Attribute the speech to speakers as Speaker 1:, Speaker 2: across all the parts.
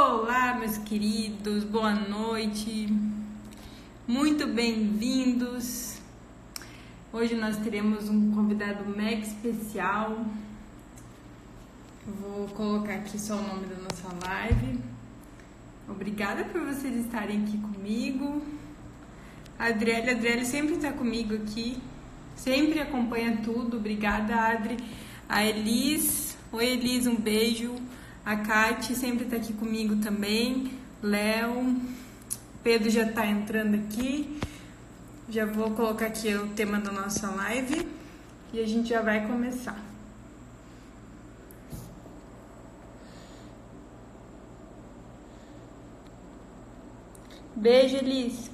Speaker 1: Olá, meus queridos, boa noite, muito bem-vindos. Hoje nós teremos um convidado mega especial. Vou colocar aqui só o nome da nossa live. Obrigada por vocês estarem aqui comigo. A Adriele sempre está comigo aqui, sempre acompanha tudo. Obrigada, Adri. A Elis, oi Elis, um beijo. A Kate sempre está aqui comigo também. Léo, Pedro já está entrando aqui. Já vou colocar aqui o tema da nossa live e a gente já vai começar. Beijo, Elis.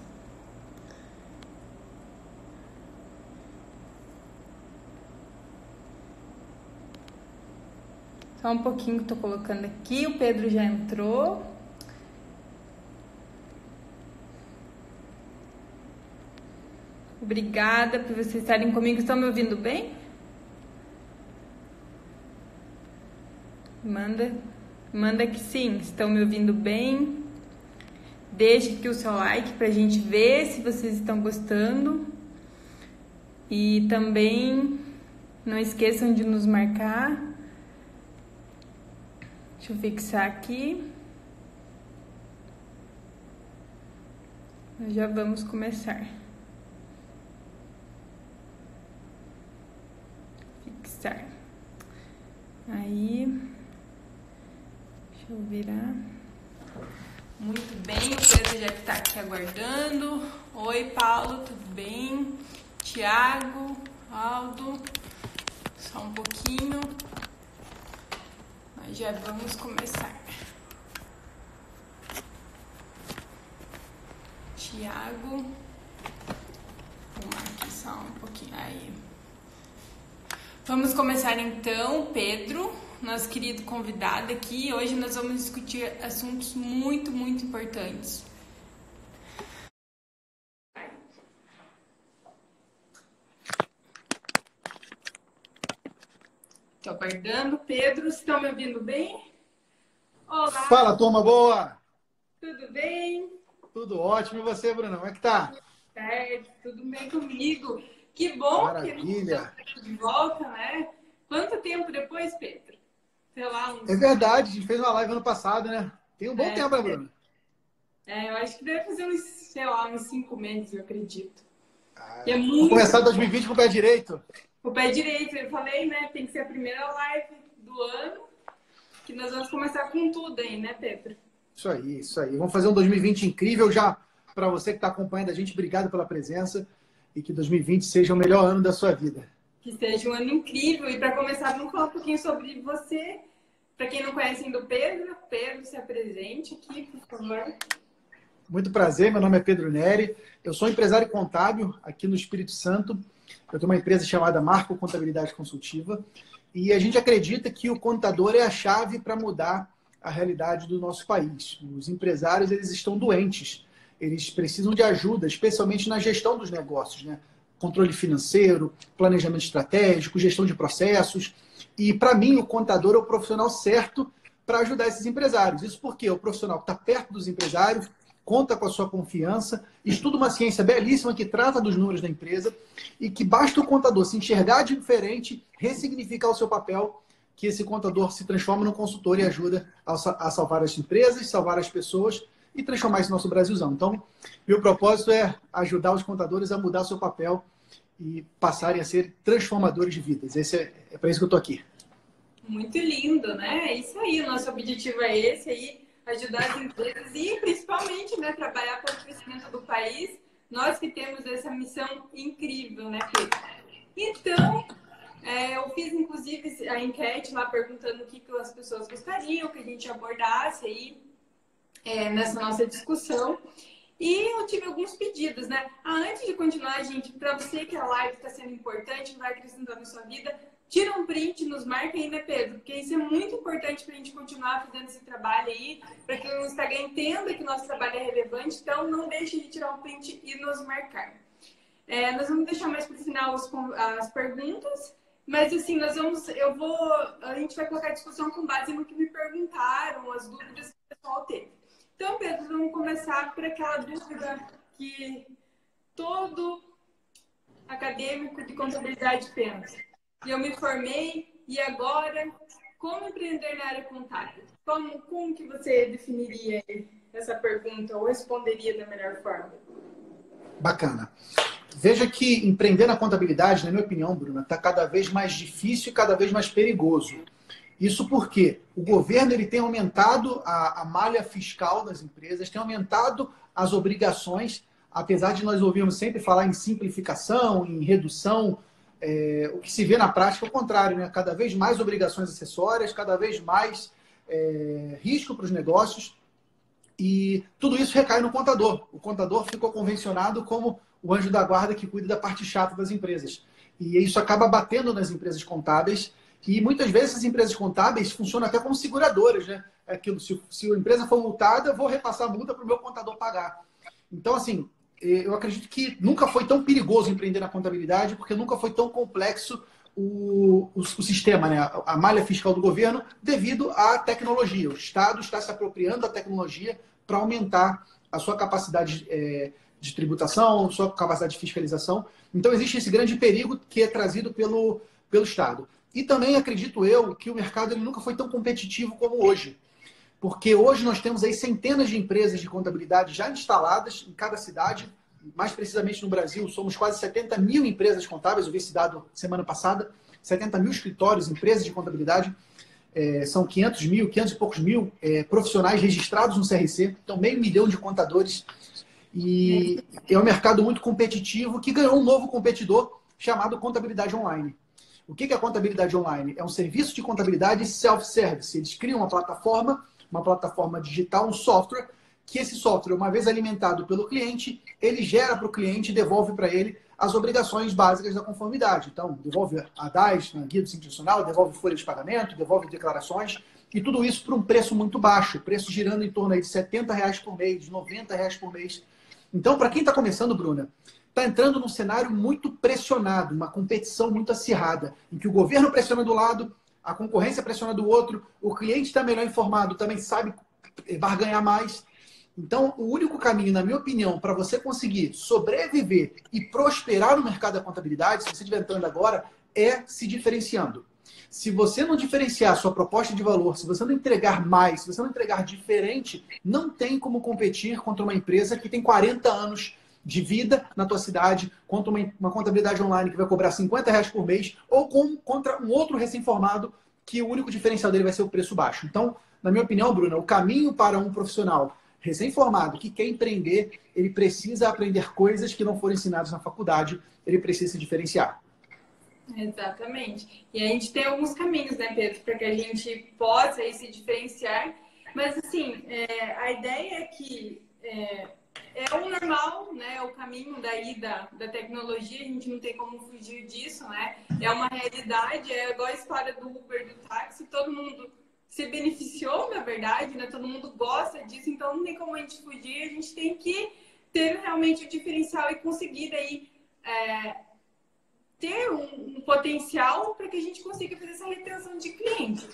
Speaker 1: Só um pouquinho que tô colocando aqui. O Pedro já entrou. Obrigada por vocês estarem comigo. Estão me ouvindo bem? Manda que sim. Estão me ouvindo bem? Deixe aqui o seu like pra gente ver se vocês estão gostando. E também não esqueçam de nos marcar. Deixa eu fixar aqui. Nós já vamos começar. Fixar. Aí. Deixa eu virar. Muito bem, o Pedro já está aqui aguardando. Oi, Paulo, tudo bem? Tiago, Aldo. Só um pouquinho. Mas já vamos começar. Tiago. Vou aqui só um pouquinho. Aí. Vamos começar então, Pedro, nosso querido convidado aqui. Hoje nós vamos discutir assuntos muito importantes. Estou aguardando. Pedro, estão me ouvindo bem? Olá.
Speaker 2: Fala, turma boa!
Speaker 1: Tudo bem?
Speaker 2: Tudo ótimo. E você, Bruno? Como é que tá?
Speaker 1: Certo, tudo bem comigo. Que bom
Speaker 2: Maravilha.
Speaker 1: que a gente está de volta, né? Quanto tempo depois, Pedro? Sei lá,
Speaker 2: É verdade, a gente fez uma live ano passado, né? Tem um bom tempo, né, Bruno?
Speaker 1: Eu acho que deve fazer uns 5 meses, eu acredito.
Speaker 2: Vamos começar 2020 com o pé direito.
Speaker 1: O pé direito, eu falei, né? Tem que ser a primeira live do ano, que nós vamos começar com tudo aí, né, Pedro?
Speaker 2: Isso aí. Vamos fazer um 2020 incrível já. Para você que está acompanhando a gente, obrigado pela presença e que 2020 seja o melhor ano da sua vida.
Speaker 1: Que seja um ano incrível. E para começar, vamos falar um pouquinho sobre você. Para quem não conhece ainda o Pedro, se apresente aqui, por favor.
Speaker 2: Muito prazer, meu nome é Pedro Neri. Eu sou empresário contábil aqui no Espírito Santo. Eu tenho uma empresa chamada Marco Contabilidade Consultiva e a gente acredita que o contador é a chave para mudar a realidade do nosso país. Os empresários, eles estão doentes. Eles precisam de ajuda, especialmente na gestão dos negócios, né? Controle financeiro, planejamento estratégico, gestão de processos. E, para mim, o contador é o profissional certo para ajudar esses empresários. Isso porque é o profissional que está perto dos empresários, conta com a sua confiança, estuda uma ciência belíssima que trata dos números da empresa e que basta o contador se enxergar diferente, ressignificar o seu papel, que esse contador se transforma num consultor e ajuda a salvar as empresas, salvar as pessoas e transformar esse nosso Brasilzão. Então, meu propósito é ajudar os contadores a mudar o seu papel e passarem a ser transformadores de vidas. É para isso que eu estou aqui.
Speaker 1: Muito lindo, né? É isso aí, o nosso objetivo é esse aí, ajudar as empresas e principalmente, né, trabalhar para o crescimento do país. Nós que temos essa missão incrível, né, Pedro? Então, eu fiz inclusive a enquete lá perguntando o que as pessoas gostariam que a gente abordasse aí nessa nossa discussão. E eu tive alguns pedidos, né? Antes de continuar, gente, para você que a live está sendo importante, vai acrescentando na sua vida, tira um print, nos marca aí, né, Pedro? Porque isso é muito importante para a gente continuar fazendo esse trabalho aí, para que o Instagram entenda que o nosso trabalho é relevante. Então, não deixe de tirar um print e nos marcar. Nós vamos deixar mais para o final as perguntas, mas assim, a gente vai colocar a discussão com base no que me perguntaram, as dúvidas que o pessoal teve. começar por aquela dúvida que todo acadêmico de contabilidade pensa. E eu me formei, e agora, como empreender na área contábil? Como que você definiria essa pergunta ou responderia da melhor forma?
Speaker 2: Bacana. Veja que empreender na contabilidade, na minha opinião, Bruna, está cada vez mais difícil e cada vez mais perigoso. Isso porque o governo ele tem aumentado a malha fiscal das empresas, tem aumentado as obrigações, apesar de nós ouvirmos sempre falar em simplificação, em redução, o que se vê na prática é o contrário, né? Cada vez mais obrigações acessórias, cada vez mais risco para os negócios, e tudo isso recai no contador. O contador ficou convencionado como o anjo da guarda que cuida da parte chata das empresas. E isso acaba batendo nas empresas contábeis, e muitas vezes as empresas contábeis funcionam até como seguradoras, né? É aquilo, se a empresa for multada, eu vou repassar a multa para o meu contador pagar. Então, assim, eu acredito que nunca foi tão perigoso empreender na contabilidade, porque nunca foi tão complexo o sistema, né? A malha fiscal do governo, devido à tecnologia. O Estado está se apropriando da tecnologia para aumentar a sua capacidade de tributação, sua capacidade de fiscalização. Então, existe esse grande perigo que é trazido pelo Estado. E também acredito eu que o mercado ele nunca foi tão competitivo como hoje. Porque hoje nós temos aí centenas de empresas de contabilidade já instaladas em cada cidade. Mais precisamente no Brasil, somos quase 70 mil empresas contábeis. Eu vi esse dado semana passada. 70 mil escritórios, empresas de contabilidade. São 500 e poucos mil profissionais registrados no CRC. Então, 500 mil de contadores. E é um mercado muito competitivo que ganhou um novo competidor chamado contabilidade online. O que é a contabilidade online? É um serviço de contabilidade self-service. Eles criam uma plataforma digital, um software, que esse software, uma vez alimentado pelo cliente, ele gera para o cliente e devolve para ele as obrigações básicas da conformidade. Então, devolve a DAS, na guia do Simples Nacional, devolve folha de pagamento, devolve declarações, e tudo isso por um preço muito baixo, preço girando em torno aí de R$70 por mês, de R$90 por mês. Então, para quem está começando, Bruna, está entrando num cenário muito pressionado, uma competição muito acirrada, em que o governo pressiona do lado, a concorrência pressiona do outro, o cliente está melhor informado, também sabe barganhar mais. Então, o único caminho, na minha opinião, para você conseguir sobreviver e prosperar no mercado da contabilidade, se você estiver entrando agora, é se diferenciando. Se você não diferenciar a sua proposta de valor, se você não entregar mais, se você não entregar diferente, não tem como competir contra uma empresa que tem 40 anos de vida na tua cidade, contra uma contabilidade online que vai cobrar R$50 por mês, ou contra um outro recém-formado que o único diferencial dele vai ser o preço baixo. Então, na minha opinião, Bruna, o caminho para um profissional recém-formado que quer empreender, ele precisa aprender coisas que não foram ensinadas na faculdade, ele precisa se diferenciar.
Speaker 1: Exatamente. E a gente tem alguns caminhos, né, Pedro, para que a gente possa aí se diferenciar. Mas, assim, a ideia é que é o normal, né? O caminho daí da tecnologia, a gente não tem como fugir disso, né? É uma realidade, é igual a história do Uber, do táxi, todo mundo se beneficiou, na verdade, né? Todo mundo gosta disso, então não tem como a gente fugir, a gente tem que ter realmente o diferencial e conseguir daí ter um potencial para que a gente consiga fazer essa retenção de cliente.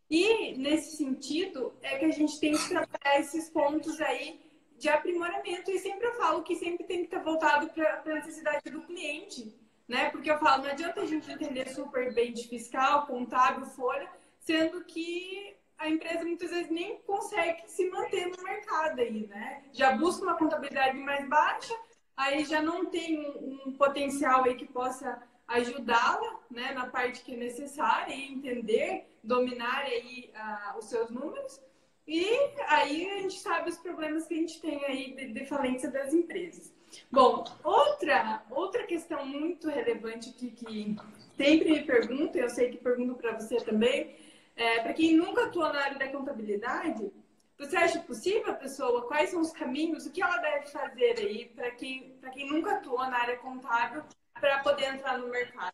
Speaker 1: E, nesse sentido, é que a gente tem que trabalhar esses pontos aí de aprimoramento. E sempre eu falo que sempre tem que estar voltado para a necessidade do cliente, né? Porque eu falo, não adianta a gente entender super bem de fiscal, contábil, folha, sendo que a empresa muitas vezes nem consegue se manter no mercado aí, né? Já busca uma contabilidade mais baixa, aí já não tem um potencial aí que possa ajudá-la, né, na parte que é necessária, e entender, dominar aí os seus números. E aí a gente sabe os problemas que a gente tem aí de falência das empresas. Bom, outra questão muito relevante que sempre me perguntam, eu sei que pergunto para você também, para quem nunca atuou na área da contabilidade, você acha possível a pessoa, quais são os caminhos, o que ela deve fazer aí para quem nunca atuou na área contábil para poder entrar no mercado?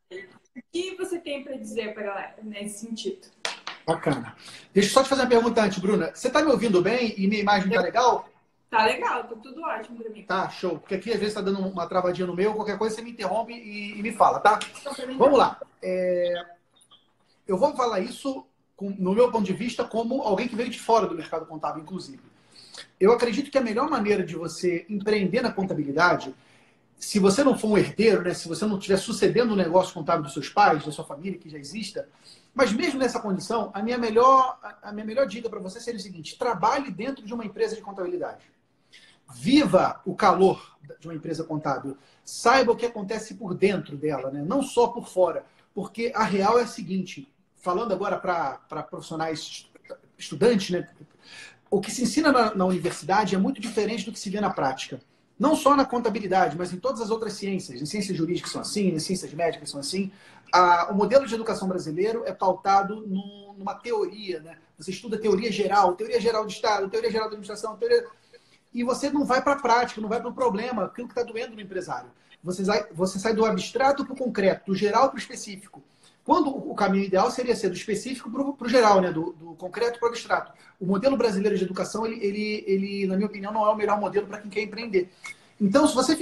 Speaker 1: O que você tem para dizer para ela nesse sentido?
Speaker 2: Bacana. Deixa eu só te fazer uma pergunta antes, Bruna. Você está me ouvindo bem e minha imagem está legal?
Speaker 1: Tá legal, tá tudo ótimo para mim.
Speaker 2: Tá, show. Porque aqui às vezes está dando uma travadinha no meu, qualquer coisa você me interrompe e me fala, tá? Vamos lá. Eu vou falar isso, no meu ponto de vista, como alguém que veio de fora do mercado contábil, inclusive. Eu acredito que a melhor maneira de você empreender na contabilidade, se você não for um herdeiro, né, se você não estiver sucedendo o negócio contábil dos seus pais, da sua família, que já exista, mas mesmo nessa condição, a minha melhor dica para você seria o seguinte: trabalhe dentro de uma empresa de contabilidade. Viva o calor de uma empresa contábil. Saiba o que acontece por dentro dela, né? Não só por fora. Porque a real é a seguinte, falando agora para profissionais estudantes, né? O que se ensina na universidade é muito diferente do que se vê na prática. Não só na contabilidade, mas em todas as outras ciências. Em ciências jurídicas são assim, em ciências médicas são assim. O modelo de educação brasileiro é pautado numa teoria, né? Você estuda teoria geral de Estado, teoria geral da administração, e você não vai para a prática, não vai para o problema, aquilo que está doendo no empresário. Você sai do abstrato para o concreto, do geral para o específico. Quando o caminho ideal seria ser do específico para o geral, né? do concreto para o abstrato. O modelo brasileiro de educação, ele, na minha opinião, não é o melhor modelo para quem quer empreender. Então, se você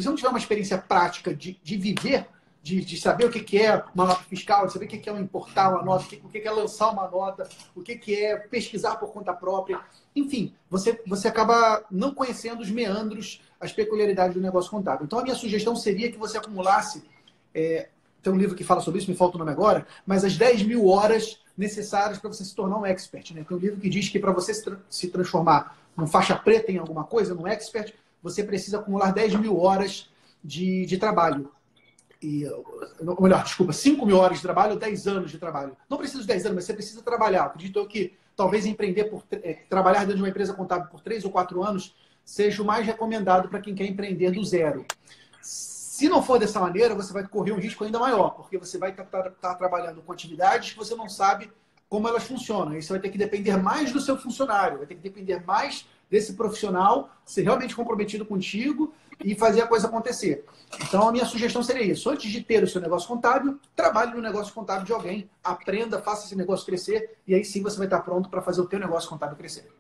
Speaker 2: não tiver uma experiência prática de viver, de saber o que é uma nota fiscal, de saber o que é importar uma nota, o que é lançar uma nota, o que é pesquisar por conta própria. Enfim, você acaba não conhecendo os meandros, as peculiaridades do negócio contábil. Então, a minha sugestão seria que você acumulasse, tem um livro que fala sobre isso, me falta o nome agora, mas as 10 mil horas necessárias para você se tornar um expert. Né? Tem um livro que diz que para você se transformar num faixa preta em alguma coisa, num expert, você precisa acumular 10 mil horas de trabalho. Ou melhor, desculpa, 5 mil horas de trabalho, 10 anos de trabalho. Não precisa de 10 anos, mas você precisa trabalhar. Acredito eu que talvez empreender, trabalhar dentro de uma empresa contábil por 3 ou 4 anos, seja o mais recomendado para quem quer empreender do zero. Se não for dessa maneira, você vai correr um risco ainda maior, porque você vai estar trabalhando com atividades que você não sabe como elas funcionam. Aí você vai ter que depender mais do seu funcionário, vai ter que depender mais desse profissional ser realmente comprometido contigo e fazer a coisa acontecer. Então, a minha sugestão seria isso. Antes de ter o seu negócio contábil, trabalhe no negócio contábil de alguém, aprenda, faça esse negócio crescer e aí sim você vai estar pronto para fazer o teu negócio contábil crescer.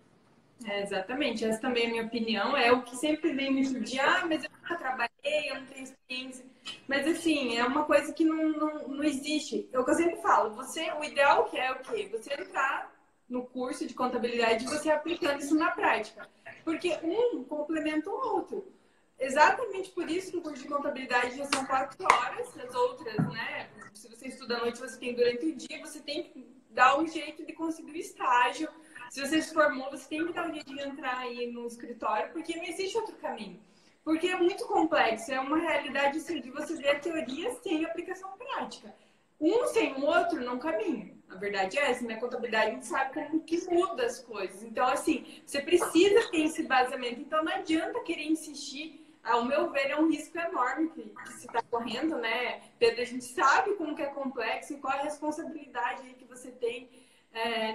Speaker 1: Exatamente. Essa também é a minha opinião. É o que sempre vem me pedir, mas eu nunca trabalhei, eu não tenho experiência. Mas, assim, é uma coisa que não existe. É o que eu sempre falo. O ideal que é o quê? Você entrar no curso de contabilidade e você aplicando isso na prática. Porque um complementa o outro. Exatamente por isso que o curso de contabilidade já são 4 horas, as outras, né? Se você estuda à noite, você tem durante o dia, você tem que dar um jeito de conseguir o estágio. Se você se formou, você tem que dar um jeito de entrar aí no escritório, porque não existe outro caminho. Porque é muito complexo, é uma realidade assim, de você ver a teoria sem aplicação prática. Um sem o outro não caminha. A verdade é essa, na contabilidade a gente sabe como que muda as coisas. Então, assim, você precisa ter esse baseamento. Então, não adianta querer insistir. Ao meu ver, é um risco enorme que se está correndo, né? Pedro, a gente sabe como que é complexo e qual é a responsabilidade que você tem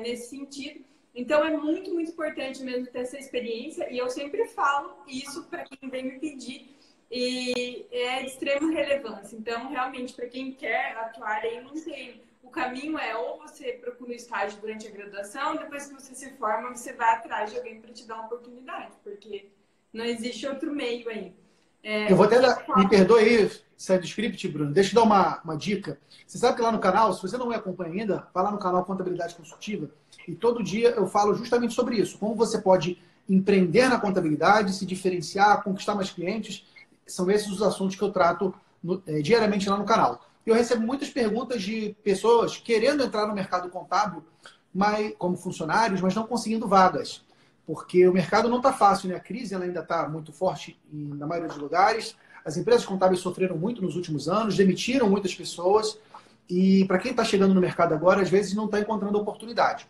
Speaker 1: nesse sentido. Então, é muito, muito importante mesmo ter essa experiência. E eu sempre falo isso para quem vem me pedir. E é de extrema relevância. Então, realmente, para quem quer atuar aí, não tem. O caminho é ou você procura um estágio durante a graduação, depois que você se forma, você vai atrás de alguém para te dar uma oportunidade, porque não existe outro meio aí.
Speaker 2: Eu vou até me perdoe aí, sair do script, Bruno. Deixa eu dar uma dica. Você sabe que lá no canal, se você não me acompanha ainda, vai lá no canal Contabilidade Consultiva e todo dia eu falo justamente sobre isso. Como você pode empreender na contabilidade, se diferenciar, conquistar mais clientes. São esses os assuntos que eu trato diariamente lá no canal. Eu recebo muitas perguntas de pessoas querendo entrar no mercado contábil como funcionários, mas não conseguindo vagas. Porque o mercado não está fácil, né? A crise ela ainda está muito forte na maioria dos lugares. As empresas contábeis sofreram muito nos últimos anos, demitiram muitas pessoas. E para quem está chegando no mercado agora, às vezes não está encontrando oportunidade.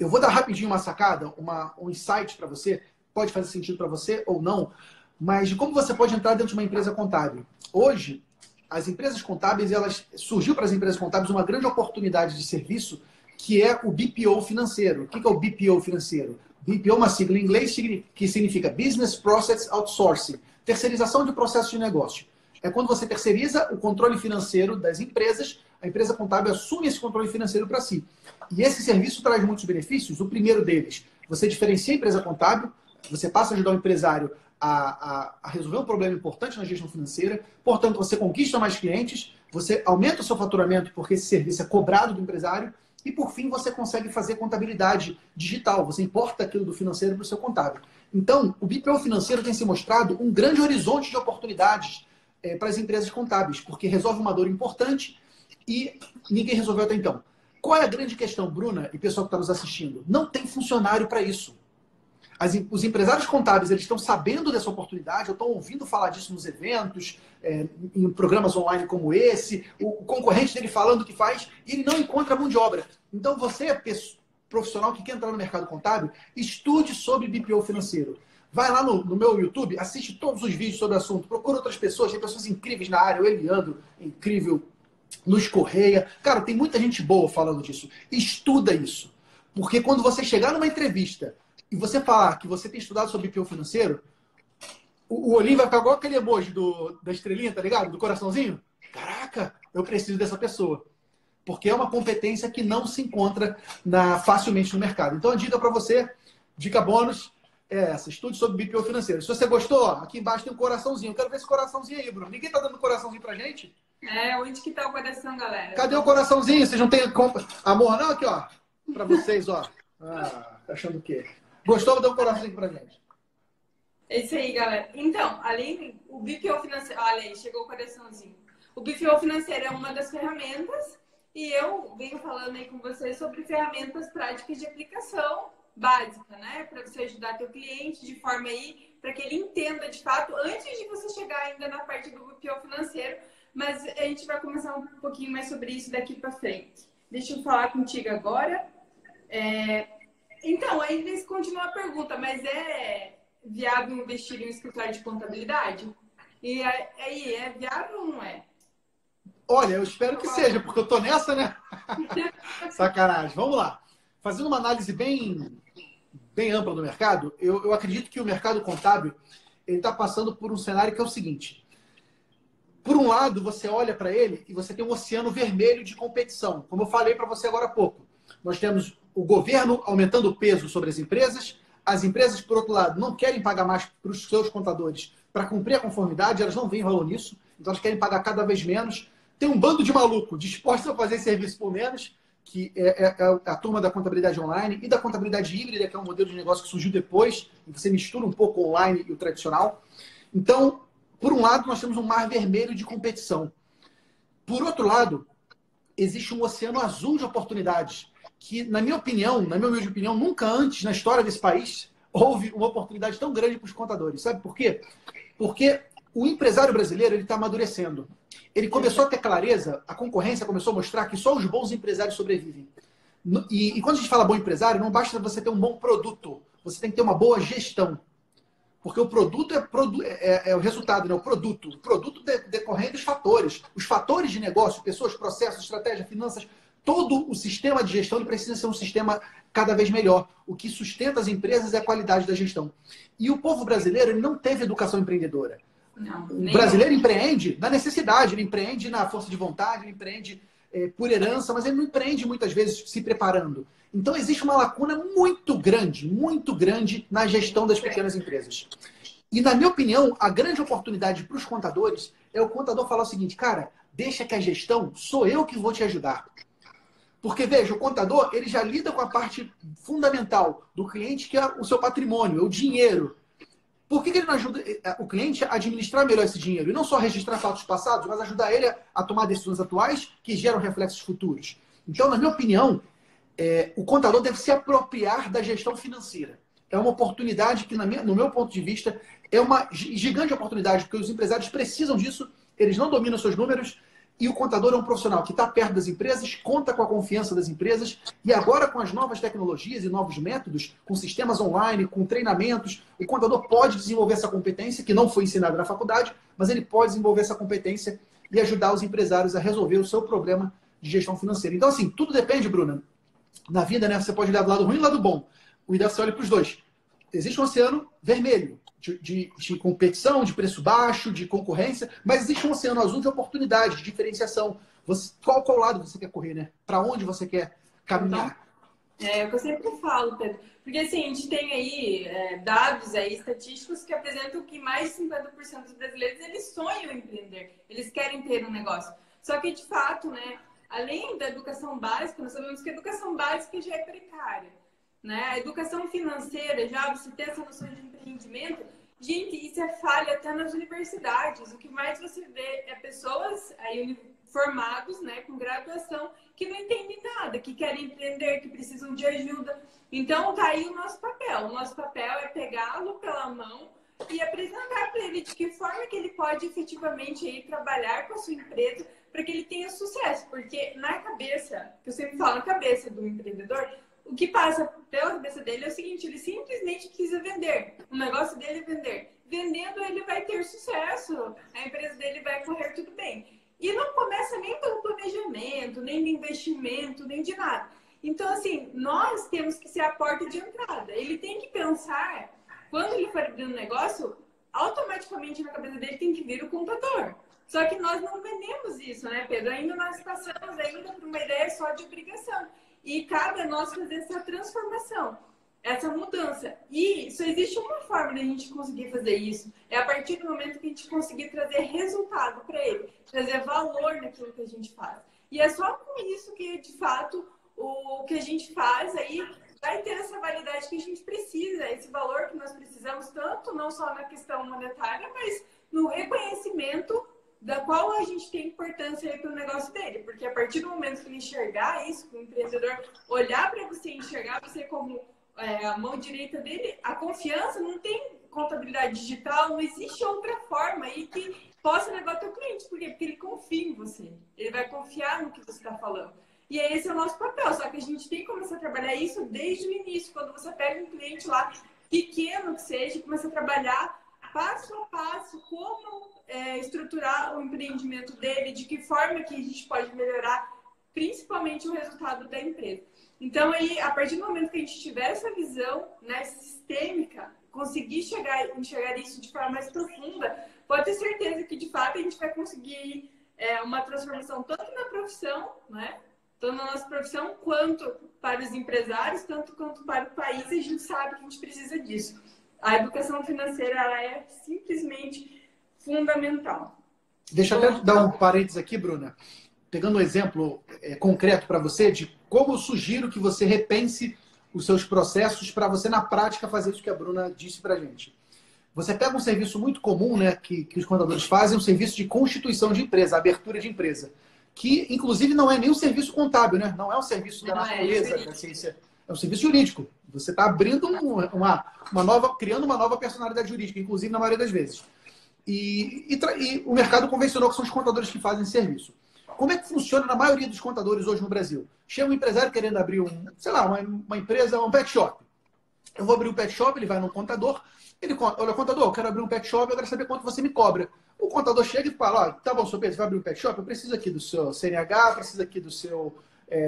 Speaker 2: Eu vou dar rapidinho uma sacada, um insight para você. Pode fazer sentido para você ou não, mas de como você pode entrar dentro de uma empresa contábil. Hoje, as empresas contábeis, surgiu para as empresas contábeis uma grande oportunidade de serviço, que é o BPO financeiro. O que é o BPO financeiro? BPO é uma sigla em inglês que significa Business Process Outsourcing, terceirização de processos de negócio. É quando você terceiriza o controle financeiro das empresas, a empresa contábil assume esse controle financeiro para si. E esse serviço traz muitos benefícios. O primeiro deles, você diferencia a empresa contábil, você passa a ajudar o empresário a resolver um problema importante na gestão financeira, portanto, você conquista mais clientes, você aumenta o seu faturamento porque esse serviço é cobrado do empresário E, por fim, você consegue fazer contabilidade digital. Você importa aquilo do financeiro para o seu contábil. Então, o BPO financeiro tem se mostrado um grande horizonte de oportunidades para as empresas contábeis, porque resolve uma dor importante e ninguém resolveu até então. Qual é a grande questão, Bruna e pessoal que está nos assistindo? Não tem funcionário para isso. Os empresários contábeis eles estão sabendo dessa oportunidade, estão ouvindo falar disso nos eventos, em programas online como esse, o concorrente dele falando o que faz, e ele não encontra mão de obra. Então você, profissional que quer entrar no mercado contábil, estude sobre BPO financeiro. Vai lá no meu YouTube, assiste todos os vídeos sobre o assunto, procura outras pessoas, tem pessoas incríveis na área, o Eliandro, incrível, Luiz Correia. Cara, tem muita gente boa falando disso. Estuda isso. Porque quando você chegar numa entrevista e você falar que você tem estudado sobre BPO financeiro, o olhinho vai ficar igual aquele emoji da estrelinha, tá ligado? Do coraçãozinho. Caraca, eu preciso dessa pessoa. Porque é uma competência que não se encontra facilmente no mercado. Então, a dica para você, dica bônus, é essa. Estude sobre BPO financeiro. Se você gostou, ó, aqui embaixo tem um coraçãozinho. Eu quero ver esse coraçãozinho aí, Bruno. Ninguém tá dando coraçãozinho pra gente?
Speaker 1: Onde que tá o coração, galera?
Speaker 2: Cadê o coraçãozinho? Vocês não têm amor não? Aqui, ó. Pra vocês, ó. Tá achando o quê? Gostou? Dá um coraçãozinho pra gente.
Speaker 1: É isso aí, galera. Então, além o BPO financeiro... Olha aí, chegou o coraçãozinho. O BPO financeiro é uma das ferramentas e eu venho falando aí com vocês sobre ferramentas práticas de aplicação básica, né? Para você ajudar teu cliente de forma aí para que ele entenda de fato antes de você chegar ainda na parte do BPO financeiro. Mas a gente vai começar um pouquinho mais sobre isso daqui para frente. Deixa eu falar contigo agora. Então, aí eles continuam a pergunta, mas é viável investir em um escritório de contabilidade? E aí, é viável ou não é?
Speaker 2: Olha, eu espero que seja, porque eu tô nessa, né? Sacanagem. Vamos lá. Fazendo uma análise bem ampla do mercado, eu acredito que o mercado contábil ele está passando por um cenário que é o seguinte. Por um lado, você olha para ele e você tem um oceano vermelho de competição. Como eu falei para você agora há pouco. Nós temos o governo aumentando o peso sobre as empresas, por outro lado, não querem pagar mais para os seus contadores para cumprir a conformidade, elas não veem valor nisso, então elas querem pagar cada vez menos. Tem um bando de maluco dispostos a fazer serviço por menos, que é a turma da contabilidade online e da contabilidade híbrida, que é um modelo de negócio que surgiu depois, em que você mistura um pouco o online e o tradicional. Então, por um lado, nós temos um mar vermelho de competição. Por outro lado, existe um oceano azul de oportunidades, que, na minha humilde opinião, nunca antes na história desse país houve uma oportunidade tão grande para os contadores. Sabe por quê? Porque o empresário brasileiro está amadurecendo. Ele começou a ter clareza, a concorrência começou a mostrar que só os bons empresários sobrevivem. E quando a gente fala bom empresário, não basta você ter um bom produto, você tem que ter uma boa gestão. Porque o produto é o resultado, né? O produto decorrendo dos fatores. Os fatores de negócio, pessoas, processos, estratégia, finanças, todo o sistema de gestão ele precisa ser um sistema cada vez melhor. O que sustenta as empresas é a qualidade da gestão. E o povo brasileiro ele não teve educação empreendedora.
Speaker 1: Não,
Speaker 2: o brasileiro empreende na necessidade, ele empreende na força de vontade, ele empreende por herança, mas ele não empreende muitas vezes se preparando. Então existe uma lacuna muito grande na gestão das pequenas empresas. E na minha opinião, a grande oportunidade para os contadores é o contador falar o seguinte, cara, deixa que a gestão sou eu que vou te ajudar. Porque, veja, o contador ele já lida com a parte fundamental do cliente, que é o seu patrimônio, é o dinheiro. Por que ele não ajuda o cliente a administrar melhor esse dinheiro? E não só registrar fatos passados, mas ajudar ele a tomar decisões atuais que geram reflexos futuros. Então, na minha opinião, o contador deve se apropriar da gestão financeira. É uma oportunidade que, no meu ponto de vista, é uma gigante oportunidade, porque os empresários precisam disso, eles não dominam seus números, e o contador é um profissional que está perto das empresas, conta com a confiança das empresas, e agora com as novas tecnologias e novos métodos, com sistemas online, com treinamentos, o contador pode desenvolver essa competência, que não foi ensinada na faculdade, mas ele pode desenvolver essa competência e ajudar os empresários a resolver o seu problema de gestão financeira. Então, assim, tudo depende, Bruna. Na vida, né, você pode olhar do lado ruim e do lado bom. O ideal é você olhar para os dois. Existe um oceano vermelho de competição, de preço baixo, de concorrência, mas existe um oceano azul de oportunidade, de diferenciação. Qual lado você quer correr, né? Para onde você quer caminhar?
Speaker 1: É o que eu sempre falo, Pedro. Porque assim, a gente tem aí dados aí, estatísticos que apresentam que mais de 50% dos brasileiros eles sonham em empreender. Eles querem ter um negócio. Só que, de fato, né, além da educação básica, nós sabemos que a educação básica já é precária, né? A educação financeira, já você ter essa noção de empreendimento, gente, isso é falha até nas universidades. O que mais você vê é pessoas aí formados, né, com graduação, que não entendem nada, que querem empreender, que precisam de ajuda. Então, tá aí o nosso papel. O nosso papel é pegá-lo pela mão e apresentar para ele de que forma que ele pode efetivamente aí trabalhar com a sua empresa para que ele tenha sucesso. Porque na cabeça, que eu sempre falo, na cabeça do empreendedor, o que passa pela cabeça dele é o seguinte: ele simplesmente precisa vender. O negócio dele é vender. Vendendo, ele vai ter sucesso, a empresa dele vai correr tudo bem. E não começa nem pelo planejamento, nem do investimento, nem de nada. Então, assim, nós temos que ser a porta de entrada. Ele tem que pensar, quando ele for abrir um negócio, automaticamente na cabeça dele tem que vir o contador. Só que nós não vendemos isso, né, Pedro? Ainda nós passamos ainda por uma ideia só de obrigação. E cabe a nós fazer essa transformação, essa mudança. E só existe uma forma de a gente conseguir fazer isso. É a partir do momento que a gente conseguir trazer resultado para ele, trazer valor naquilo que a gente faz. E é só com isso que, de fato, o que a gente faz aí vai ter essa validade que a gente precisa, esse valor que nós precisamos, tanto não só na questão monetária, mas no reconhecimento da qual a gente tem importância para o negócio dele. Porque a partir do momento que ele enxergar isso, que o empreendedor olhar para você, enxergar você como a mão direita dele, a confiança, não tem contabilidade digital, não existe outra forma aí que possa levar teu cliente. Por quê? Porque ele confia em você. Ele vai confiar no que você está falando. E esse é o nosso papel. Só que a gente tem que começar a trabalhar isso desde o início. Quando você pega um cliente lá, pequeno que seja, começa a trabalhar passo a passo como estruturar o empreendimento dele, de que forma que a gente pode melhorar principalmente o resultado da empresa. Então, aí, a partir do momento que a gente tiver essa visão, né, sistêmica, conseguir enxergar isso de forma mais profunda, pode ter certeza que, de fato, a gente vai conseguir uma transformação tanto na profissão, né, tanto na nossa profissão, quanto para os empresários, tanto quanto para o país. A gente sabe que a gente precisa disso. A educação financeira, ela é simplesmente fundamental.
Speaker 2: Deixa eu até dar um parênteses aqui, Bruna. Pegando um exemplo concreto para você de como eu sugiro que você repense os seus processos para você, na prática, fazer isso que a Bruna disse para a gente. Você pega um serviço muito comum, né, que os contadores fazem, um serviço de constituição de empresa, abertura de empresa, que, inclusive, não é nem um serviço contábil, né? Não é um serviço da natureza, da ciência. É um serviço jurídico. Você está abrindo criando uma nova personalidade jurídica, inclusive, na maioria das vezes. E o mercado convencionou que são os contadores que fazem esse serviço. Como é que funciona na maioria dos contadores hoje no Brasil? Chega um empresário querendo abrir uma empresa, um pet shop. Eu vou abrir um pet shop, ele vai no contador, olha, contador, eu quero abrir um pet shop, eu quero saber quanto você me cobra. O contador chega e fala, tá bom, seu Pedro, você vai abrir um pet shop, eu preciso aqui do seu CNH, preciso aqui do seu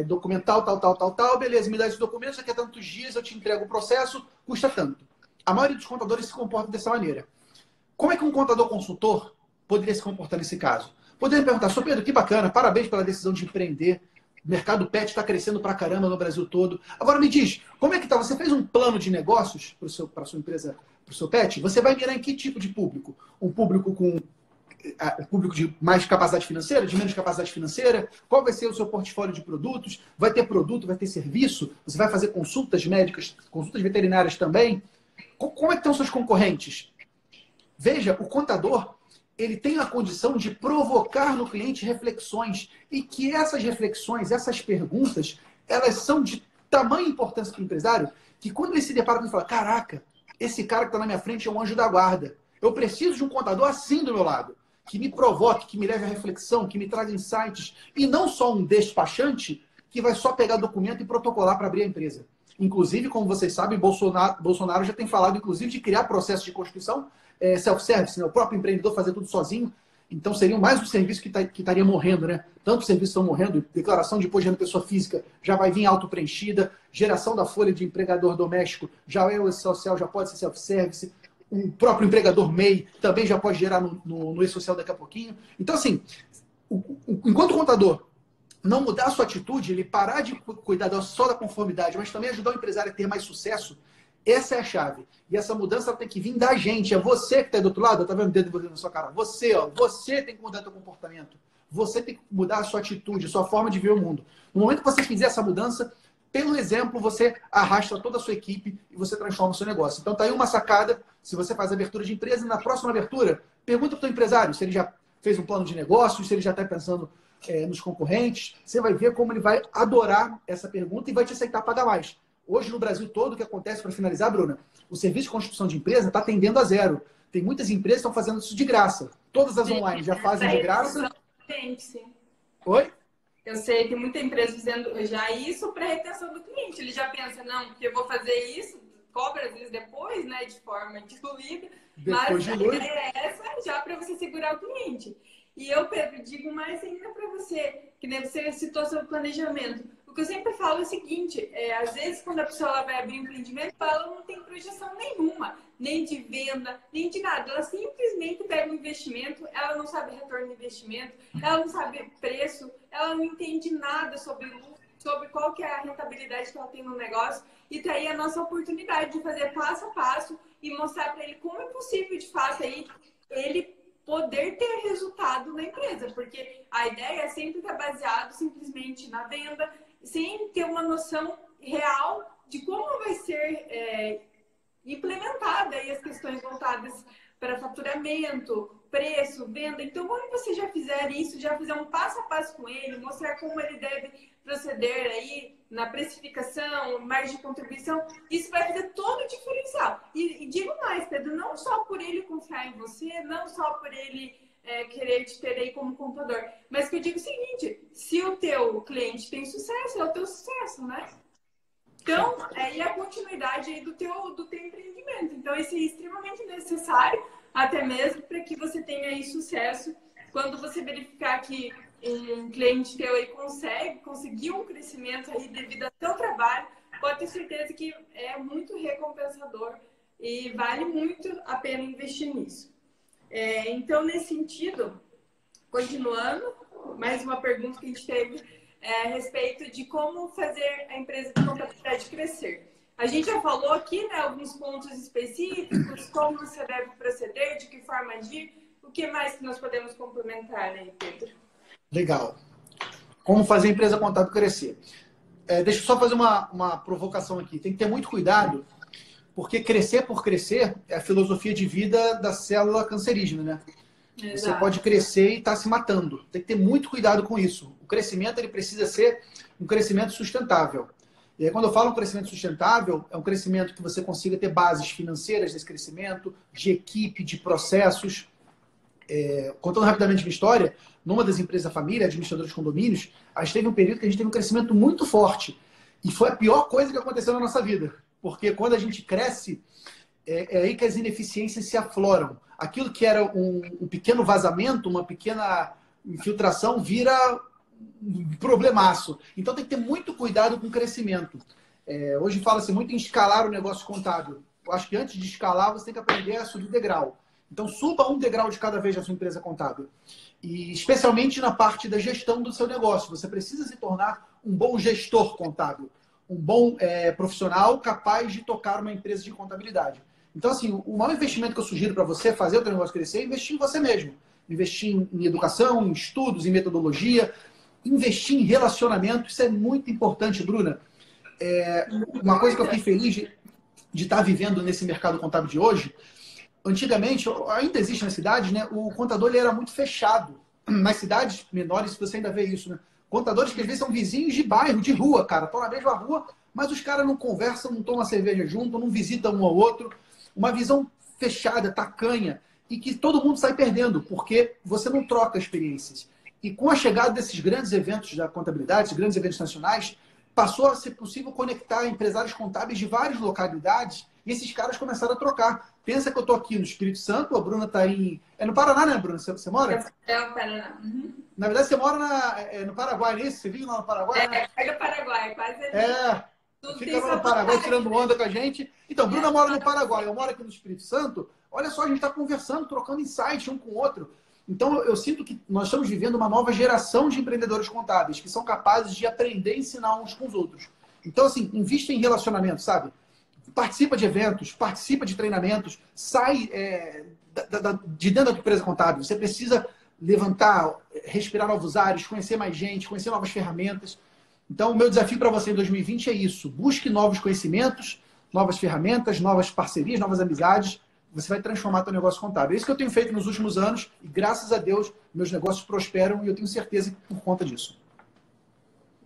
Speaker 2: documental, tal, beleza, me dá esses documentos, daqui a tantos dias eu te entrego o processo, custa tanto. A maioria dos contadores se comporta dessa maneira. Como é que um contador consultor poderia se comportar nesse caso? Poderia me perguntar, seu Pedro, que bacana, parabéns pela decisão de empreender. O mercado pet está crescendo pra caramba no Brasil todo. Agora me diz, como é que tá? Você fez um plano de negócios para a sua empresa, para o seu pet? Você vai mirar em que tipo de público? Um público de mais capacidade financeira, de menos capacidade financeira? Qual vai ser o seu portfólio de produtos? Vai ter produto, vai ter serviço? Você vai fazer consultas médicas, consultas veterinárias também? Como é que estão seus concorrentes? Veja, o contador, ele tem a condição de provocar no cliente reflexões e que essas reflexões, essas perguntas, elas são de tamanha importância para o empresário que quando ele se depara com ele fala, caraca, esse cara que está na minha frente é um anjo da guarda. Eu preciso de um contador assim do meu lado, que me provoque, que me leve à reflexão, que me traga insights e não só um despachante que vai só pegar documento e protocolar para abrir a empresa. Inclusive, como vocês sabem, Bolsonaro já tem falado, inclusive, de criar processo de constituição self-service, né? O próprio empreendedor fazer tudo sozinho. Então, seria mais um serviço que estaria morrendo, né? Tantos serviços estão morrendo. Declaração de imposto de renda pessoa física já vai vir auto-preenchida. Geração da folha de empregador doméstico já é o E-Social, já pode ser self-service. O próprio empregador MEI também já pode gerar no E-Social daqui a pouquinho. Então, assim, enquanto o contador não mudar a sua atitude, ele parar de cuidar só da conformidade, mas também ajudar o empresário a ter mais sucesso, essa é a chave. E essa mudança tem que vir da gente. É você que está do outro lado, tá vendo o dedo na sua cara? Você tem que mudar seu comportamento. você tem que mudar a sua atitude, a sua forma de ver o mundo. No momento que você fizer essa mudança, pelo exemplo, você arrasta toda a sua equipe e você transforma o seu negócio. Então, tá aí uma sacada. Se você faz abertura de empresa, na próxima abertura, pergunta para o teu empresário se ele já fez um plano de negócio, se ele já está pensando nos concorrentes. Você vai ver como ele vai adorar essa pergunta e vai te aceitar pagar mais. Hoje, no Brasil todo, o que acontece, para finalizar, Bruna, o serviço de construção de empresa está tendendo a zero. Tem muitas empresas que estão fazendo isso de graça. Todas as online já fazem de graça.
Speaker 1: Sim.
Speaker 2: Oi?
Speaker 1: Eu sei que muita empresa fazendo já isso para retenção do cliente. Ele já pensa, não, porque eu vou fazer isso, cobra às vezes depois, né, de forma diluída. Mas a ideia é essa já para você segurar o cliente. E eu, Pedro, digo mais ainda para você, que nem você citou sobre planejamento. O que eu sempre falo é o seguinte, às vezes quando a pessoa ela vai abrir um empreendimento, ela não tem projeção nenhuma, nem de venda, nem de nada. Ela simplesmente pega um investimento, ela não sabe retorno de investimento, ela não sabe preço, ela não entende nada sobre lucro, sobre qual que é a rentabilidade que ela tem no negócio. E tá aí a nossa oportunidade de fazer passo a passo e mostrar para ele como é possível, de fato, aí, ele poder ter resultado na empresa. Porque a ideia é sempre estar baseado simplesmente na venda, sem ter uma noção real de como vai ser implementada aí as questões voltadas para faturamento, preço, venda. Então, quando você já fizer isso, já fizer um passo a passo com ele, mostrar como ele deve proceder aí na precificação, margem de contribuição, isso vai fazer todo o diferencial. E digo mais, Pedro, não só por ele confiar em você, não só por ele querer te ter aí como contador, mas que eu digo o seguinte, se o teu cliente tem sucesso, é o teu sucesso, né? Então, é a continuidade aí do teu empreendimento. Então, isso é extremamente necessário, até mesmo para que você tenha aí sucesso. Quando você verificar que um cliente teu aí conseguir um crescimento aí devido ao teu trabalho, pode ter certeza que é muito recompensador e vale muito a pena investir nisso. Então, nesse sentido, continuando, mais uma pergunta que a gente teve a respeito de como fazer a empresa de contabilidade crescer. A gente já falou aqui, né, alguns pontos específicos, como você deve proceder, de que forma agir. O que mais que nós podemos complementar aí, Pedro?
Speaker 2: Legal. Como fazer a empresa contábil crescer? Deixa eu só fazer uma provocação aqui. Tem que ter muito cuidado, porque crescer por crescer é a filosofia de vida da célula cancerígena, né? Exato. Você pode crescer e estar se matando. Tem que ter muito cuidado com isso. O crescimento ele precisa ser um crescimento sustentável. E aí, quando eu falo um crescimento sustentável, é um crescimento que você consiga ter bases financeiras desse crescimento, de equipe, de processos. Contando rapidamente minha história, numa das empresas da família, administradora de condomínios, a gente teve um período que a gente teve um crescimento muito forte. E foi a pior coisa que aconteceu na nossa vida. Porque quando a gente cresce, é aí que as ineficiências se afloram. Aquilo que era um pequeno vazamento, uma pequena infiltração, vira um problemaço. Então tem que ter muito cuidado com o crescimento. Hoje fala-se muito em escalar o negócio contábil. Eu acho que antes de escalar, você tem que aprender a subir degrau. Então suba um degrau de cada vez na sua empresa contábil. E especialmente na parte da gestão do seu negócio. Você precisa se tornar um bom gestor contábil. Um bom profissional capaz de tocar uma empresa de contabilidade. Então, assim, o maior investimento que eu sugiro para você fazer o seu negócio crescer é investir em você mesmo. Investir em educação, em estudos, em metodologia, investir em relacionamento. Isso é muito importante, Bruna. Uma coisa que eu fiquei feliz de estar vivendo nesse mercado contábil de hoje, antigamente, ainda existe na cidade, né? O contador ele era muito fechado. Nas cidades menores, você ainda vê isso, né? Contadores que às vezes são vizinhos de bairro, de rua, cara. Estão na mesma rua, mas os caras não conversam, não tomam cerveja junto, não visitam um ao outro. Uma visão fechada, tacanha, e que todo mundo sai perdendo, porque você não troca experiências. E com a chegada desses grandes eventos da contabilidade, esses grandes eventos nacionais, passou a ser possível conectar empresários contábeis de várias localidades, e esses caras começaram a trocar. Pensa que eu estou aqui no Espírito Santo, a Bruna está em... no Paraná, né, Bruna? Você mora?
Speaker 1: No Paraná. Uhum.
Speaker 2: Na verdade, você mora no Paraguai, não é isso? Você vive lá no Paraguai? Né?
Speaker 1: É do Paraguai, quase ali.
Speaker 2: Fica lá no Paraguai tirando onda com a gente. Então, Bruna mora no Paraguai, eu moro aqui no Espírito Santo. Olha só, a gente está conversando, trocando insights um com o outro. Então, eu sinto que nós estamos vivendo uma nova geração de empreendedores contábeis que são capazes de aprender e ensinar uns com os outros. Então, assim, invista em relacionamento, sabe? Participa de eventos, participa de treinamentos, sai de dentro da empresa contábil. Você precisa levantar, respirar novos ares, conhecer mais gente, conhecer novas ferramentas. Então, o meu desafio para você em 2020 é isso. Busque novos conhecimentos, novas ferramentas, novas parcerias, novas amizades. Você vai transformar seu negócio contábil. É isso que eu tenho feito nos últimos anos e, graças a Deus, meus negócios prosperam e eu tenho certeza que por conta disso.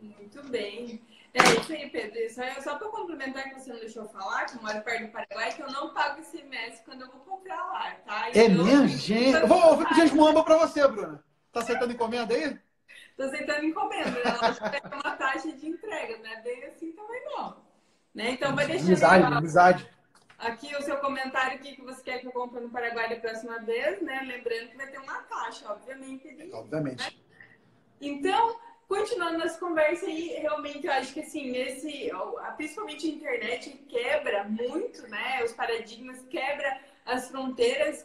Speaker 1: Muito bem. É isso aí, Pedro. Só para complementar que você não deixou eu falar, que eu moro perto do Paraguai, que eu não pago ICMS quando eu vou comprar lá, tá?
Speaker 2: É
Speaker 1: Então,
Speaker 2: mesmo, gente? Eu vou pedir as muambas para você, Bruna. Tá aceitando encomenda aí?
Speaker 1: Tô aceitando encomenda, né? Lógico que vai ter uma taxa de entrega, não é bem assim também não. Né? Então vai deixando
Speaker 2: amizade.
Speaker 1: Aqui o seu comentário que você quer que eu compre no Paraguai da próxima vez, né? Lembrando que vai ter uma taxa, obviamente.
Speaker 2: Obviamente.
Speaker 1: Né? Então, continuando nossa conversa aí, realmente eu acho que assim, principalmente a internet quebra muito, né? Os paradigmas, quebra as fronteiras.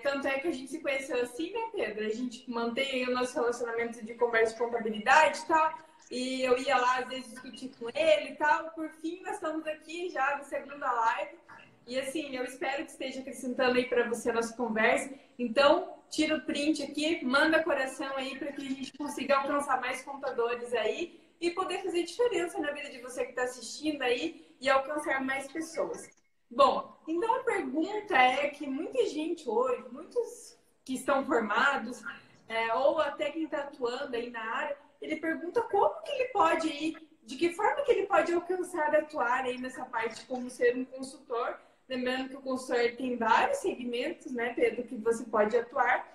Speaker 1: Tanto é que a gente se conheceu assim, né, Pedro? A gente mantém o nosso relacionamento de conversa de contabilidade e tal. E eu ia lá, às vezes, discutir com ele e tal. Por fim, nós estamos aqui já na segunda live. E assim, eu espero que esteja acrescentando aí para você a nossa conversa. Então, tira o print aqui, manda coração aí para que a gente consiga alcançar mais contadores aí e poder fazer diferença na vida de você que está assistindo aí e alcançar mais pessoas. Bom, então a pergunta é que muita gente hoje, muitos que estão formados, ou até quem está atuando aí na área, ele pergunta como que ele pode ir, de que forma que ele pode alcançar atuar aí nessa parte como ser um consultor. Lembrando que o consultor tem vários segmentos, né, Pedro, que você pode atuar.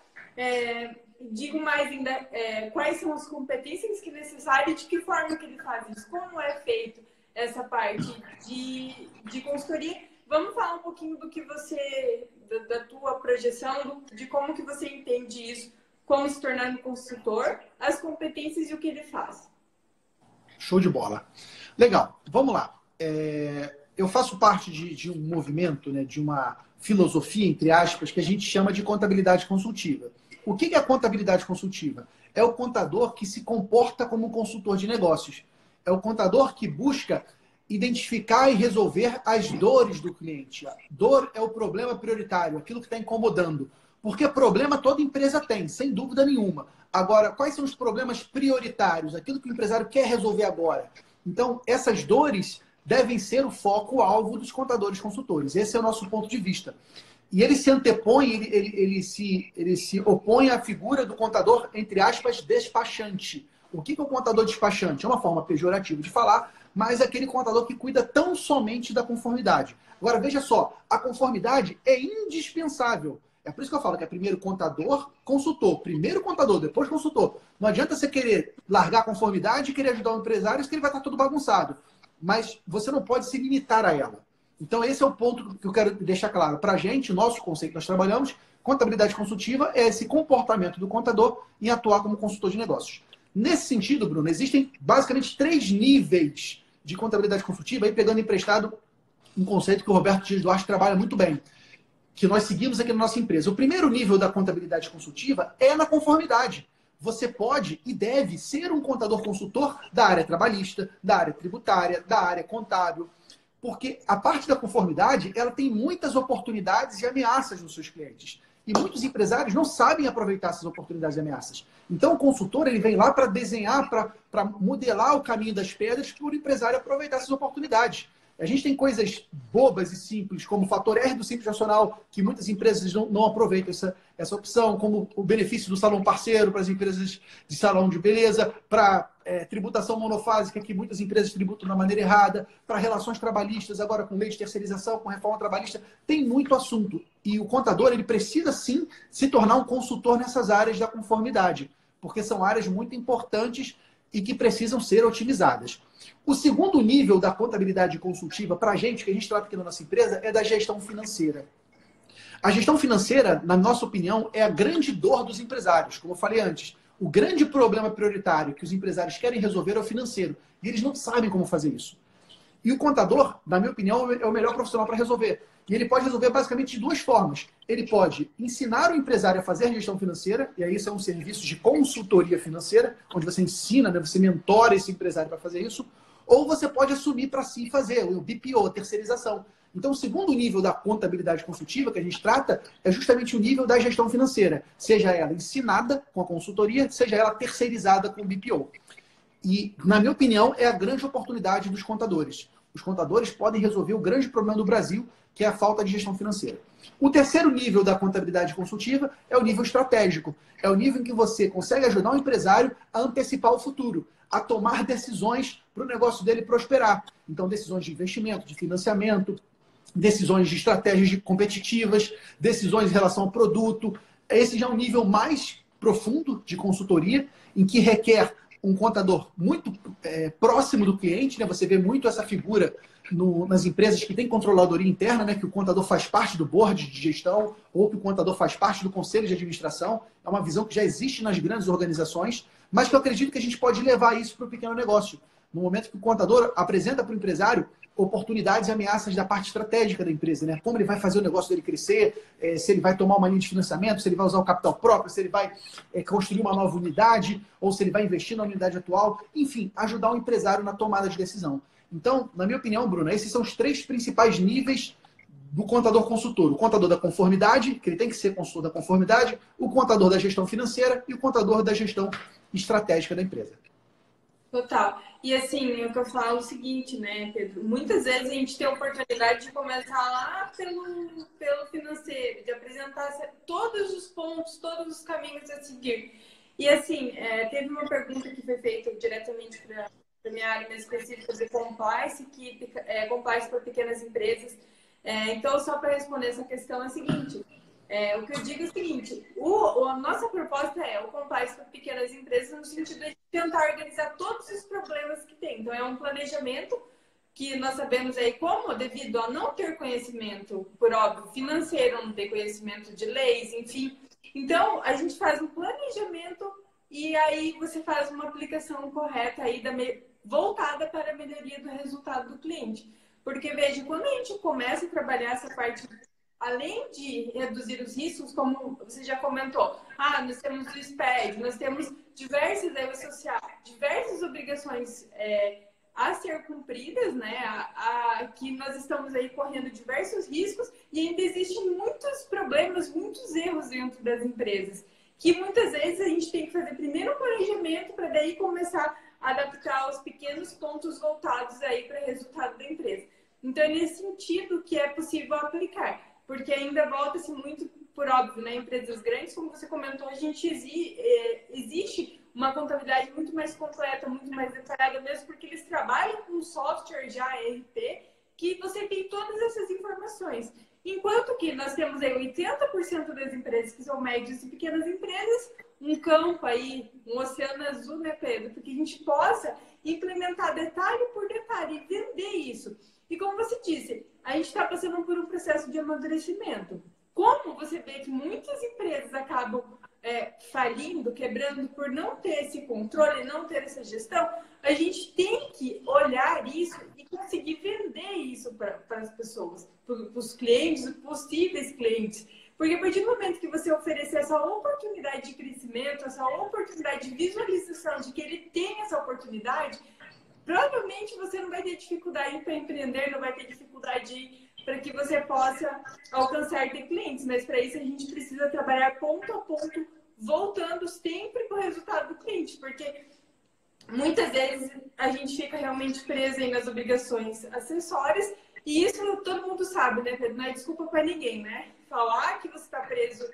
Speaker 1: Digo mais ainda, quais são as competências que é necessário e de que forma que ele faz isso, como é feito essa parte de consultoria. Vamos falar um pouquinho do que você, da tua projeção, de como que você entende isso, como se tornar um consultor, as competências e o que ele faz.
Speaker 2: Show de bola. Legal, vamos lá. Eu faço parte de um movimento, né, de uma filosofia, entre aspas, que a gente chama de contabilidade consultiva. O que é a contabilidade consultiva? É o contador que se comporta como um consultor de negócios. É o contador que busca identificar e resolver as dores do cliente. A dor é o problema prioritário, aquilo que está incomodando. Porque problema toda empresa tem, sem dúvida nenhuma. Agora, quais são os problemas prioritários? Aquilo que o empresário quer resolver agora. Então, essas dores devem ser o foco, o alvo dos contadores consultores. Esse é o nosso ponto de vista. E ele se antepõe, ele se opõe à figura do contador, entre aspas, despachante. O que é o contador despachante? É uma forma pejorativa de falar, mas é aquele contador que cuida tão somente da conformidade. Agora, veja só, a conformidade é indispensável. É por isso que eu falo que é primeiro contador, consultor. Primeiro contador, depois consultor. Não adianta você querer largar a conformidade e querer ajudar o empresário, que ele vai estar todo bagunçado. Mas você não pode se limitar a ela. Então, esse é o ponto que eu quero deixar claro. Para a gente, o nosso conceito que nós trabalhamos, contabilidade consultiva é esse comportamento do contador em atuar como consultor de negócios. Nesse sentido, Bruno, existem basicamente 3 níveis de contabilidade consultiva, aí pegando emprestado um conceito que o Roberto Dias Duarte trabalha muito bem, que nós seguimos aqui na nossa empresa. O primeiro nível da contabilidade consultiva é na conformidade. Você pode e deve ser um contador consultor da área trabalhista, da área tributária, da área contábil, porque a parte da conformidade ela tem muitas oportunidades e ameaças nos seus clientes. E muitos empresários não sabem aproveitar essas oportunidades e ameaças. Então, o consultor ele vem lá para desenhar, para modelar o caminho das pedras para o empresário aproveitar essas oportunidades. A gente tem coisas bobas e simples, como o fator R do Simples Nacional, que muitas empresas não aproveitam essa opção, como o benefício do salão parceiro para as empresas de salão de beleza, para tributação monofásica, que muitas empresas tributam da maneira errada, para relações trabalhistas, agora com lei de terceirização, com reforma trabalhista. Tem muito assunto. E o contador ele precisa, sim, se tornar um consultor nessas áreas da conformidade, porque são áreas muito importantes e que precisam ser otimizadas. O segundo nível da contabilidade consultiva para a gente, que a gente trata aqui na nossa empresa, é da gestão financeira. A gestão financeira, na nossa opinião, é a grande dor dos empresários. Como eu falei antes, o grande problema prioritário que os empresários querem resolver é o financeiro. E eles não sabem como fazer isso. E o contador, na minha opinião, é o melhor profissional para resolver. E ele pode resolver basicamente de 2 formas. Ele pode ensinar o empresário a fazer gestão financeira, e aí isso é um serviço de consultoria financeira, onde você ensina, né, você mentora esse empresário para fazer isso, ou você pode assumir para si fazer o BPO, a terceirização, Então, o segundo nível da contabilidade consultiva que a gente trata é justamente o nível da gestão financeira, seja ela ensinada com a consultoria, seja ela terceirizada com o BPO. E, na minha opinião, é a grande oportunidade dos contadores. Os contadores podem resolver o grande problema do Brasil, que é a falta de gestão financeira. O terceiro nível da contabilidade consultiva é o nível estratégico. É o nível em que você consegue ajudar o empresário a antecipar o futuro, a tomar decisões para o negócio dele prosperar. Então, decisões de investimento, de financiamento, decisões de estratégias competitivas, decisões em relação ao produto. Esse já é um nível mais profundo de consultoria, em que requer um contador muito próximo do cliente, né? Você vê muito essa figura nas empresas que têm controladoria interna, né? Que o contador faz parte do board de gestão ou que o contador faz parte do conselho de administração. É uma visão que já existe nas grandes organizações, mas que eu acredito que a gente pode levar isso para o pequeno negócio. No momento que o contador apresenta para o empresário oportunidades e ameaças da parte estratégica da empresa, né? Como ele vai fazer o negócio dele crescer, se ele vai tomar uma linha de financiamento, se ele vai usar o capital próprio, se ele vai construir uma nova unidade, ou se ele vai investir na unidade atual. Enfim, ajudar o empresário na tomada de decisão. Então, na minha opinião, Bruno, esses são os três principais níveis do contador consultor. O contador da conformidade, que ele tem que ser consultor da conformidade, o contador da gestão financeira e o contador da gestão estratégica da empresa.
Speaker 1: Total. E assim, o que eu falo é o seguinte, né, Pedro? Muitas vezes a gente tem a oportunidade de começar lá pelo financeiro, de apresentar todos os pontos, todos os caminhos a seguir. E assim, teve uma pergunta que foi feita diretamente para a minha área mais específica de compliance, que é compliance para pequenas empresas. Então, só para responder essa questão é o seguinte. O que eu digo é o seguinte, a nossa proposta é o compliance para pequenas empresas no sentido de tentar organizar todos os problemas que tem. Então, é um planejamento que nós sabemos aí como, devido a não ter conhecimento, por óbvio, financeiro, não ter conhecimento de leis, enfim. Então, a gente faz um planejamento e aí você faz uma aplicação correta aí voltada para a melhoria do resultado do cliente. Porque, veja, quando a gente começa a trabalhar essa parte, além de reduzir os riscos, como você já comentou, nós temos o SPED, nós temos diversas leis sociais, diversas obrigações a ser cumpridas, né? Que nós estamos aí correndo diversos riscos e ainda existem muitos problemas, muitos erros dentro das empresas, que muitas vezes a gente tem que fazer primeiro um planejamento para daí começar a adaptar os pequenos pontos voltados aí para o resultado da empresa. Então, é nesse sentido que é possível aplicar, porque ainda volta-se muito, por óbvio, né? Empresas grandes, como você comentou, a gente existe uma contabilidade muito mais completa, muito mais detalhada, mesmo porque eles trabalham com software já ERP, que você tem todas essas informações. Enquanto que nós temos aí 80% das empresas que são médias e pequenas empresas, um campo aí, um oceano azul, né, Pedro? Porque a gente possa implementar detalhe por detalhe e vender isso. E como você disse, a gente está passando por um processo de amadurecimento. Como você vê que muitas empresas acabam falindo, quebrando por não ter esse controle, não ter essa gestão, a gente tem que olhar isso e conseguir vender isso para as pessoas, para os clientes, os possíveis clientes. Porque a partir do momento que você oferecer essa oportunidade de crescimento, essa oportunidade de visualização de que ele tem essa oportunidade, provavelmente você não vai ter dificuldade para empreender, não vai ter dificuldade para que você possa alcançar e ter clientes. Mas para isso a gente precisa trabalhar ponto a ponto, voltando sempre para o resultado do cliente. Porque muitas vezes a gente fica realmente preso aí nas obrigações acessórias. E isso todo mundo sabe, né, Pedro? Não é desculpa para ninguém, né? Falar que você está preso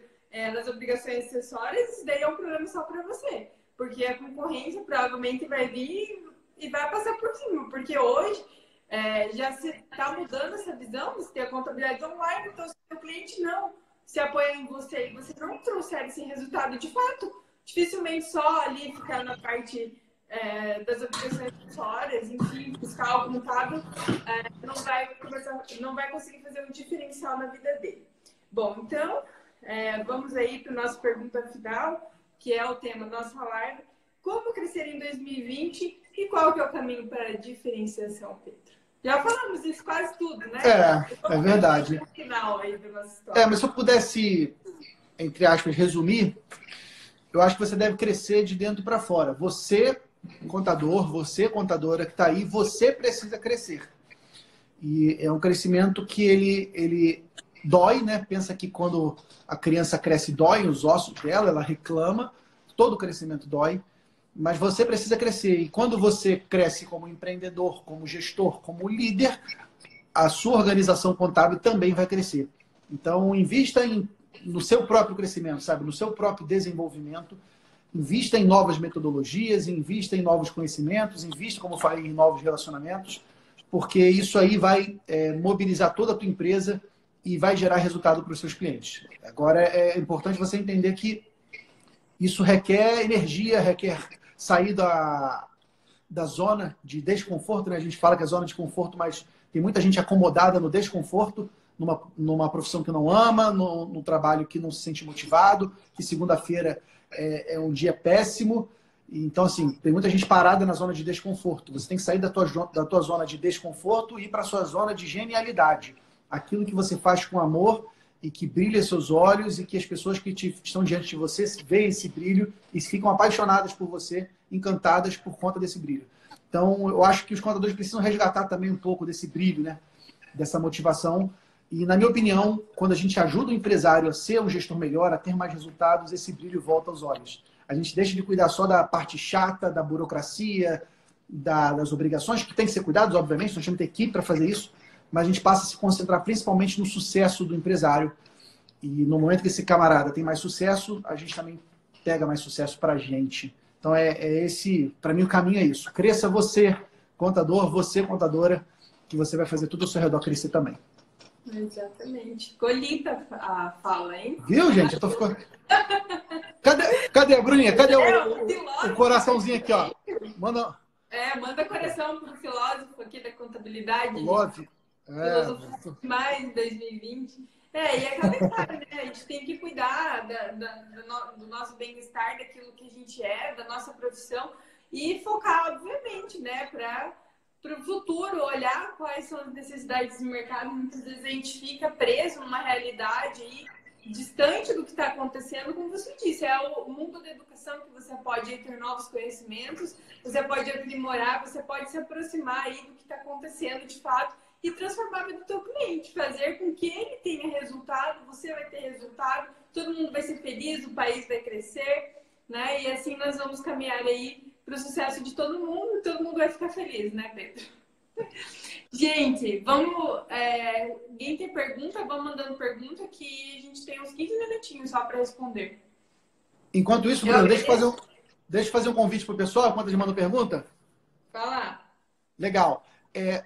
Speaker 1: nas obrigações acessórias, isso daí é um problema só para você. Porque a concorrência provavelmente vai vir e vai passar por cima, porque hoje já se está mudando essa visão, você tem a contabilidade online, então se o cliente não se apoia em você e você não trouxer esse resultado de fato, dificilmente só ali ficar na parte das obrigações acessórias, enfim, fiscal, contábil, não vai conseguir fazer um diferencial na vida dele. Bom, então, vamos aí para a nossa pergunta final, que é o tema da nossa live. Como crescer em 2020 e qual que é o caminho para a diferenciação, Pedro? Já falamos isso quase tudo, né?
Speaker 2: É verdade.
Speaker 1: No final aí da nossa história.
Speaker 2: Mas se eu pudesse, entre aspas, resumir, eu acho que você deve crescer de dentro para fora. Você, contador, você, contadora que está aí, você precisa crescer. E é um crescimento que ele dói, né? Pensa que quando a criança cresce, dói os ossos dela, ela reclama, todo crescimento dói, mas você precisa crescer. E quando você cresce como empreendedor, como gestor, como líder, a sua organização contábil também vai crescer. Então, invista no seu próprio crescimento, sabe? No seu próprio desenvolvimento. Invista em novas metodologias, invista em novos conhecimentos, invista, como eu falei, em novos relacionamentos, porque isso aí vai mobilizar toda a tua empresa e vai gerar resultado para os seus clientes. Agora, é importante você entender que isso requer energia, requer sair da zona de desconforto, né? A gente fala que é zona de conforto, mas tem muita gente acomodada no desconforto, numa profissão que não ama, no trabalho que não se sente motivado, que segunda-feira é um dia péssimo. Então, assim, tem muita gente parada na zona de desconforto. Você tem que sair da tua zona de desconforto e ir para a sua zona de genialidade. Aquilo que você faz com amor e que brilha seus olhos e que as pessoas que estão diante de você veem esse brilho e ficam apaixonadas por você, encantadas por conta desse brilho. Então, eu acho que os contadores precisam resgatar também um pouco desse brilho, né? Dessa motivação. E, na minha opinião, quando a gente ajuda o empresário a ser um gestor melhor, a ter mais resultados, esse brilho volta aos olhos. A gente deixa de cuidar só da parte chata, da burocracia, das obrigações, que tem que ser cuidados, obviamente, nós temos que ter equipe para fazer isso, mas a gente passa a se concentrar principalmente no sucesso do empresário. E no momento que esse camarada tem mais sucesso, a gente também pega mais sucesso para a gente. Então, esse, para mim, o caminho é isso. Cresça você, contador, você, contadora, que você vai fazer tudo ao seu redor crescer também.
Speaker 1: Exatamente. Ficou linda a fala, hein?
Speaker 2: Viu, gente? Eu tô ficando... Cadê a Bruninha? Cadê o coraçãozinho aqui, ó? Manda
Speaker 1: coração pro filósofo aqui da contabilidade.
Speaker 2: Love.
Speaker 1: Filosofia mais em 2020. E é aquela história, né? A gente tem que cuidar do nosso bem-estar, daquilo que a gente é, da nossa profissão e focar, obviamente, né? Para o futuro, olhar quais são as necessidades do mercado. Muitas vezes a gente fica preso numa realidade e distante do que está acontecendo, como você disse, é o mundo da educação que você pode ter novos conhecimentos, você pode aprimorar, você pode se aproximar aí do que está acontecendo de fato e transformar a vida do teu cliente, fazer com que ele tenha resultado, você vai ter resultado, todo mundo vai ser feliz, o país vai crescer, né? E assim nós vamos caminhar aí para o sucesso de todo mundo vai ficar feliz, né, Pedro? Gente, vamos... quem tem pergunta, vamos mandando pergunta que a gente tem uns 15 minutinhos só para responder.
Speaker 2: Enquanto isso, Bruno, deixa eu fazer um convite para o pessoal, enquanto eles mandam pergunta.
Speaker 1: Fala.
Speaker 2: Legal.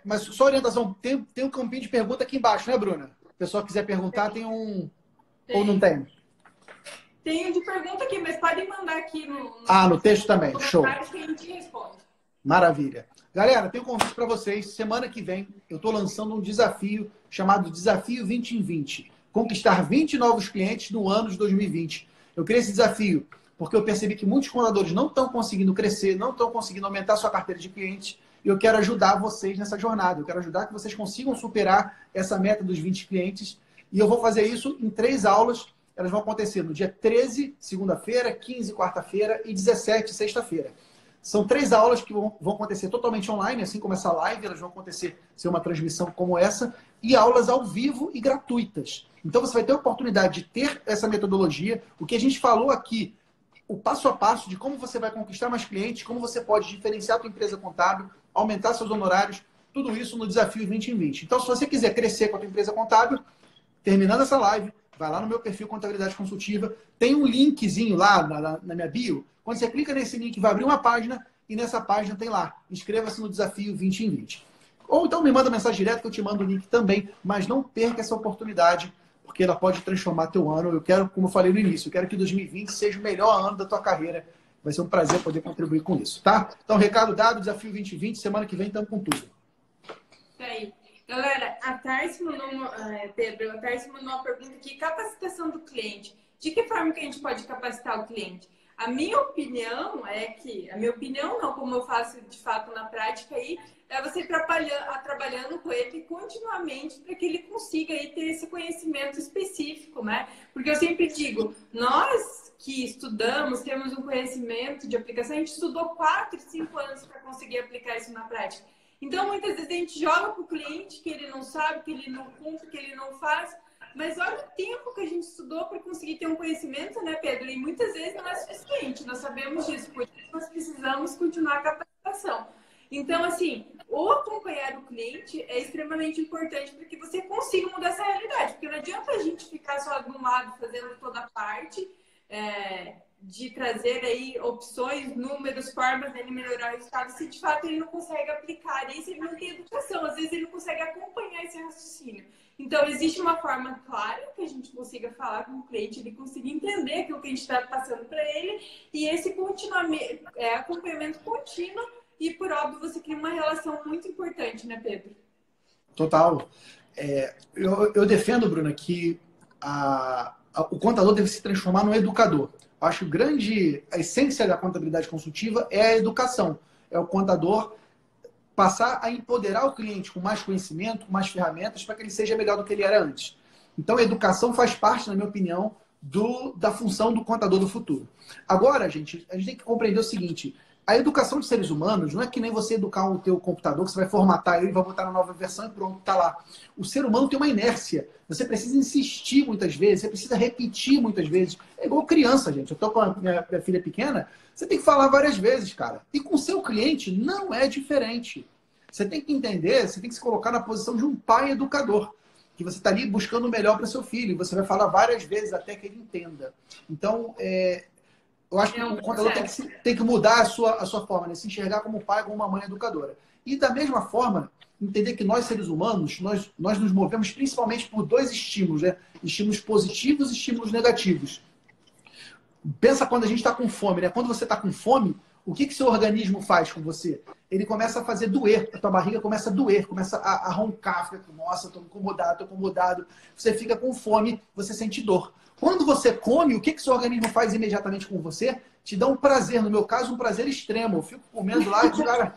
Speaker 2: Mas só orientação, tem um campinho de pergunta aqui embaixo, né, Bruna? Se o pessoal quiser perguntar, tem um...
Speaker 1: Tem.
Speaker 2: Ou não tem?
Speaker 1: Tem um de pergunta aqui, mas podem mandar aqui
Speaker 2: no texto também. Show.
Speaker 1: Que a gente responde.
Speaker 2: Maravilha. Galera, tem um convite para vocês. Semana que vem eu estou lançando um desafio chamado Desafio 20 em 20. Conquistar 20 novos clientes no ano de 2020. Eu criei esse desafio porque eu percebi que muitos contadores não estão conseguindo crescer, não estão conseguindo aumentar sua carteira de clientes. E eu quero ajudar vocês nessa jornada. Eu quero ajudar que vocês consigam superar essa meta dos 20 clientes. E eu vou fazer isso em 3 aulas. Elas vão acontecer no dia 13, segunda-feira, 15, quarta-feira e 17, sexta-feira. São 3 aulas que vão acontecer totalmente online, assim como essa live, elas vão acontecer, ser uma transmissão como essa, e aulas ao vivo e gratuitas. Então você vai ter a oportunidade de ter essa metodologia, o que a gente falou aqui, o passo a passo de como você vai conquistar mais clientes, como você pode diferenciar a sua empresa contábil, aumentar seus honorários, tudo isso no Desafio 20 em 20. Então, se você quiser crescer com a tua empresa contábil, terminando essa live, vai lá no meu perfil Contabilidade Consultiva, tem um linkzinho lá na minha bio. Quando você clica nesse link, vai abrir uma página e nessa página tem lá, inscreva-se no Desafio 20 em 20. Ou então me manda mensagem direta que eu te mando o link também, mas não perca essa oportunidade, porque ela pode transformar teu ano. Eu quero, como eu falei no início, eu quero que 2020 seja o melhor ano da tua carreira. Vai ser um prazer poder contribuir com isso, tá? Então, recado dado, Desafio 2020, semana que vem estamos com tudo.
Speaker 1: Isso aí. Galera, a Tarsi mandou uma pergunta aqui, capacitação do cliente. De que forma que a gente pode capacitar o cliente? A minha opinião é que, como eu faço de fato na prática aí, é você trabalhando com ele continuamente para que ele consiga aí ter esse conhecimento específico, né? Porque eu sempre digo, nós que estudamos, temos um conhecimento de aplicação, a gente estudou 4, 5 anos para conseguir aplicar isso na prática. Então, muitas vezes a gente joga para o cliente que ele não sabe, que ele não cumpre, que ele não faz. Mas olha o tempo que a gente estudou para conseguir ter um conhecimento, né, Pedro? E muitas vezes não é suficiente, nós sabemos disso, por isso nós precisamos continuar a capacitação. Então, assim, o acompanhar o cliente é extremamente importante para que você consiga mudar essa realidade, porque não adianta a gente ficar só de um lado fazendo toda a parte de trazer aí opções, números, formas dele melhorar o resultado, se de fato ele não consegue aplicar isso, ele não tem educação, às vezes ele não consegue acompanhar esse raciocínio. Então, existe uma forma clara que a gente consiga falar com o cliente, ele consiga entender aquilo que a gente está passando para ele, e esse acompanhamento contínuo, e por óbvio você cria uma relação muito importante, né, Pedro?
Speaker 2: Total. Eu defendo, Bruna, que o contador deve se transformar num educador. Eu acho que a essência da contabilidade consultiva é a educação. É o contador passar a empoderar o cliente com mais conhecimento, com mais ferramentas, para que ele seja melhor do que ele era antes. Então, a educação faz parte, na minha opinião, da função do contador do futuro. Agora, gente, a gente tem que compreender o seguinte: a educação de seres humanos não é que nem você educar o teu computador, que você vai formatar ele, vai botar na nova versão e pronto, tá lá. O ser humano tem uma inércia. Você precisa insistir muitas vezes, você precisa repetir muitas vezes. É igual criança, gente. Eu tô com a minha filha pequena, você tem que falar várias vezes, cara. E com o seu cliente não é diferente. Você tem que entender, você tem que se colocar na posição de um pai educador, que você está ali buscando o melhor para o seu filho, e você vai falar várias vezes até que ele entenda. Então, eu acho que o contador tem que mudar a sua forma, né? Se enxergar como pai, como uma mãe educadora. E da mesma forma, entender que nós, seres humanos, nós nos movemos principalmente por dois estímulos, né? Estímulos positivos e estímulos negativos. Pensa quando a gente está com fome, né? Quando você está com fome, o que seu organismo faz com você? Ele começa a fazer doer, a tua barriga começa a doer, começa a roncar, fica, nossa, estou incomodado. Você fica com fome, você sente dor. Quando você come, o que seu organismo faz imediatamente com você? Te dá um prazer, no meu caso, um prazer extremo. Eu fico comendo lá e digo, cara,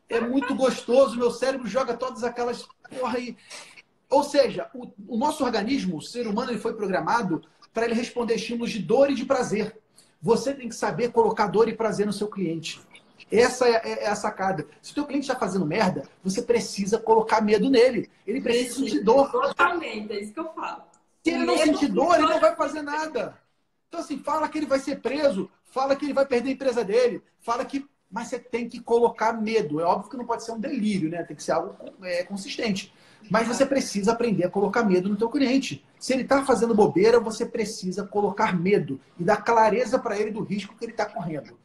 Speaker 2: é muito gostoso, meu cérebro joga todas aquelas porra aí. Ou seja, o nosso organismo, o ser humano, ele foi programado para ele responder estímulos de dor e de prazer. Você tem que saber colocar dor e prazer no seu cliente. Essa é a sacada. Se o teu cliente está fazendo merda, você precisa colocar medo nele. Ele precisa sentir dor.
Speaker 1: Totalmente, é isso que eu falo.
Speaker 2: Se ele não sentir dor, ele não vai fazer nada. Então, assim, fala que ele vai ser preso, fala que ele vai perder a empresa dele, fala que... Mas você tem que colocar medo. É óbvio que não pode ser um delírio, né? Tem que ser algo consistente. Mas você precisa aprender a colocar medo no teu cliente. Se ele está fazendo bobeira, você precisa colocar medo e dar clareza para ele do risco que ele está correndo.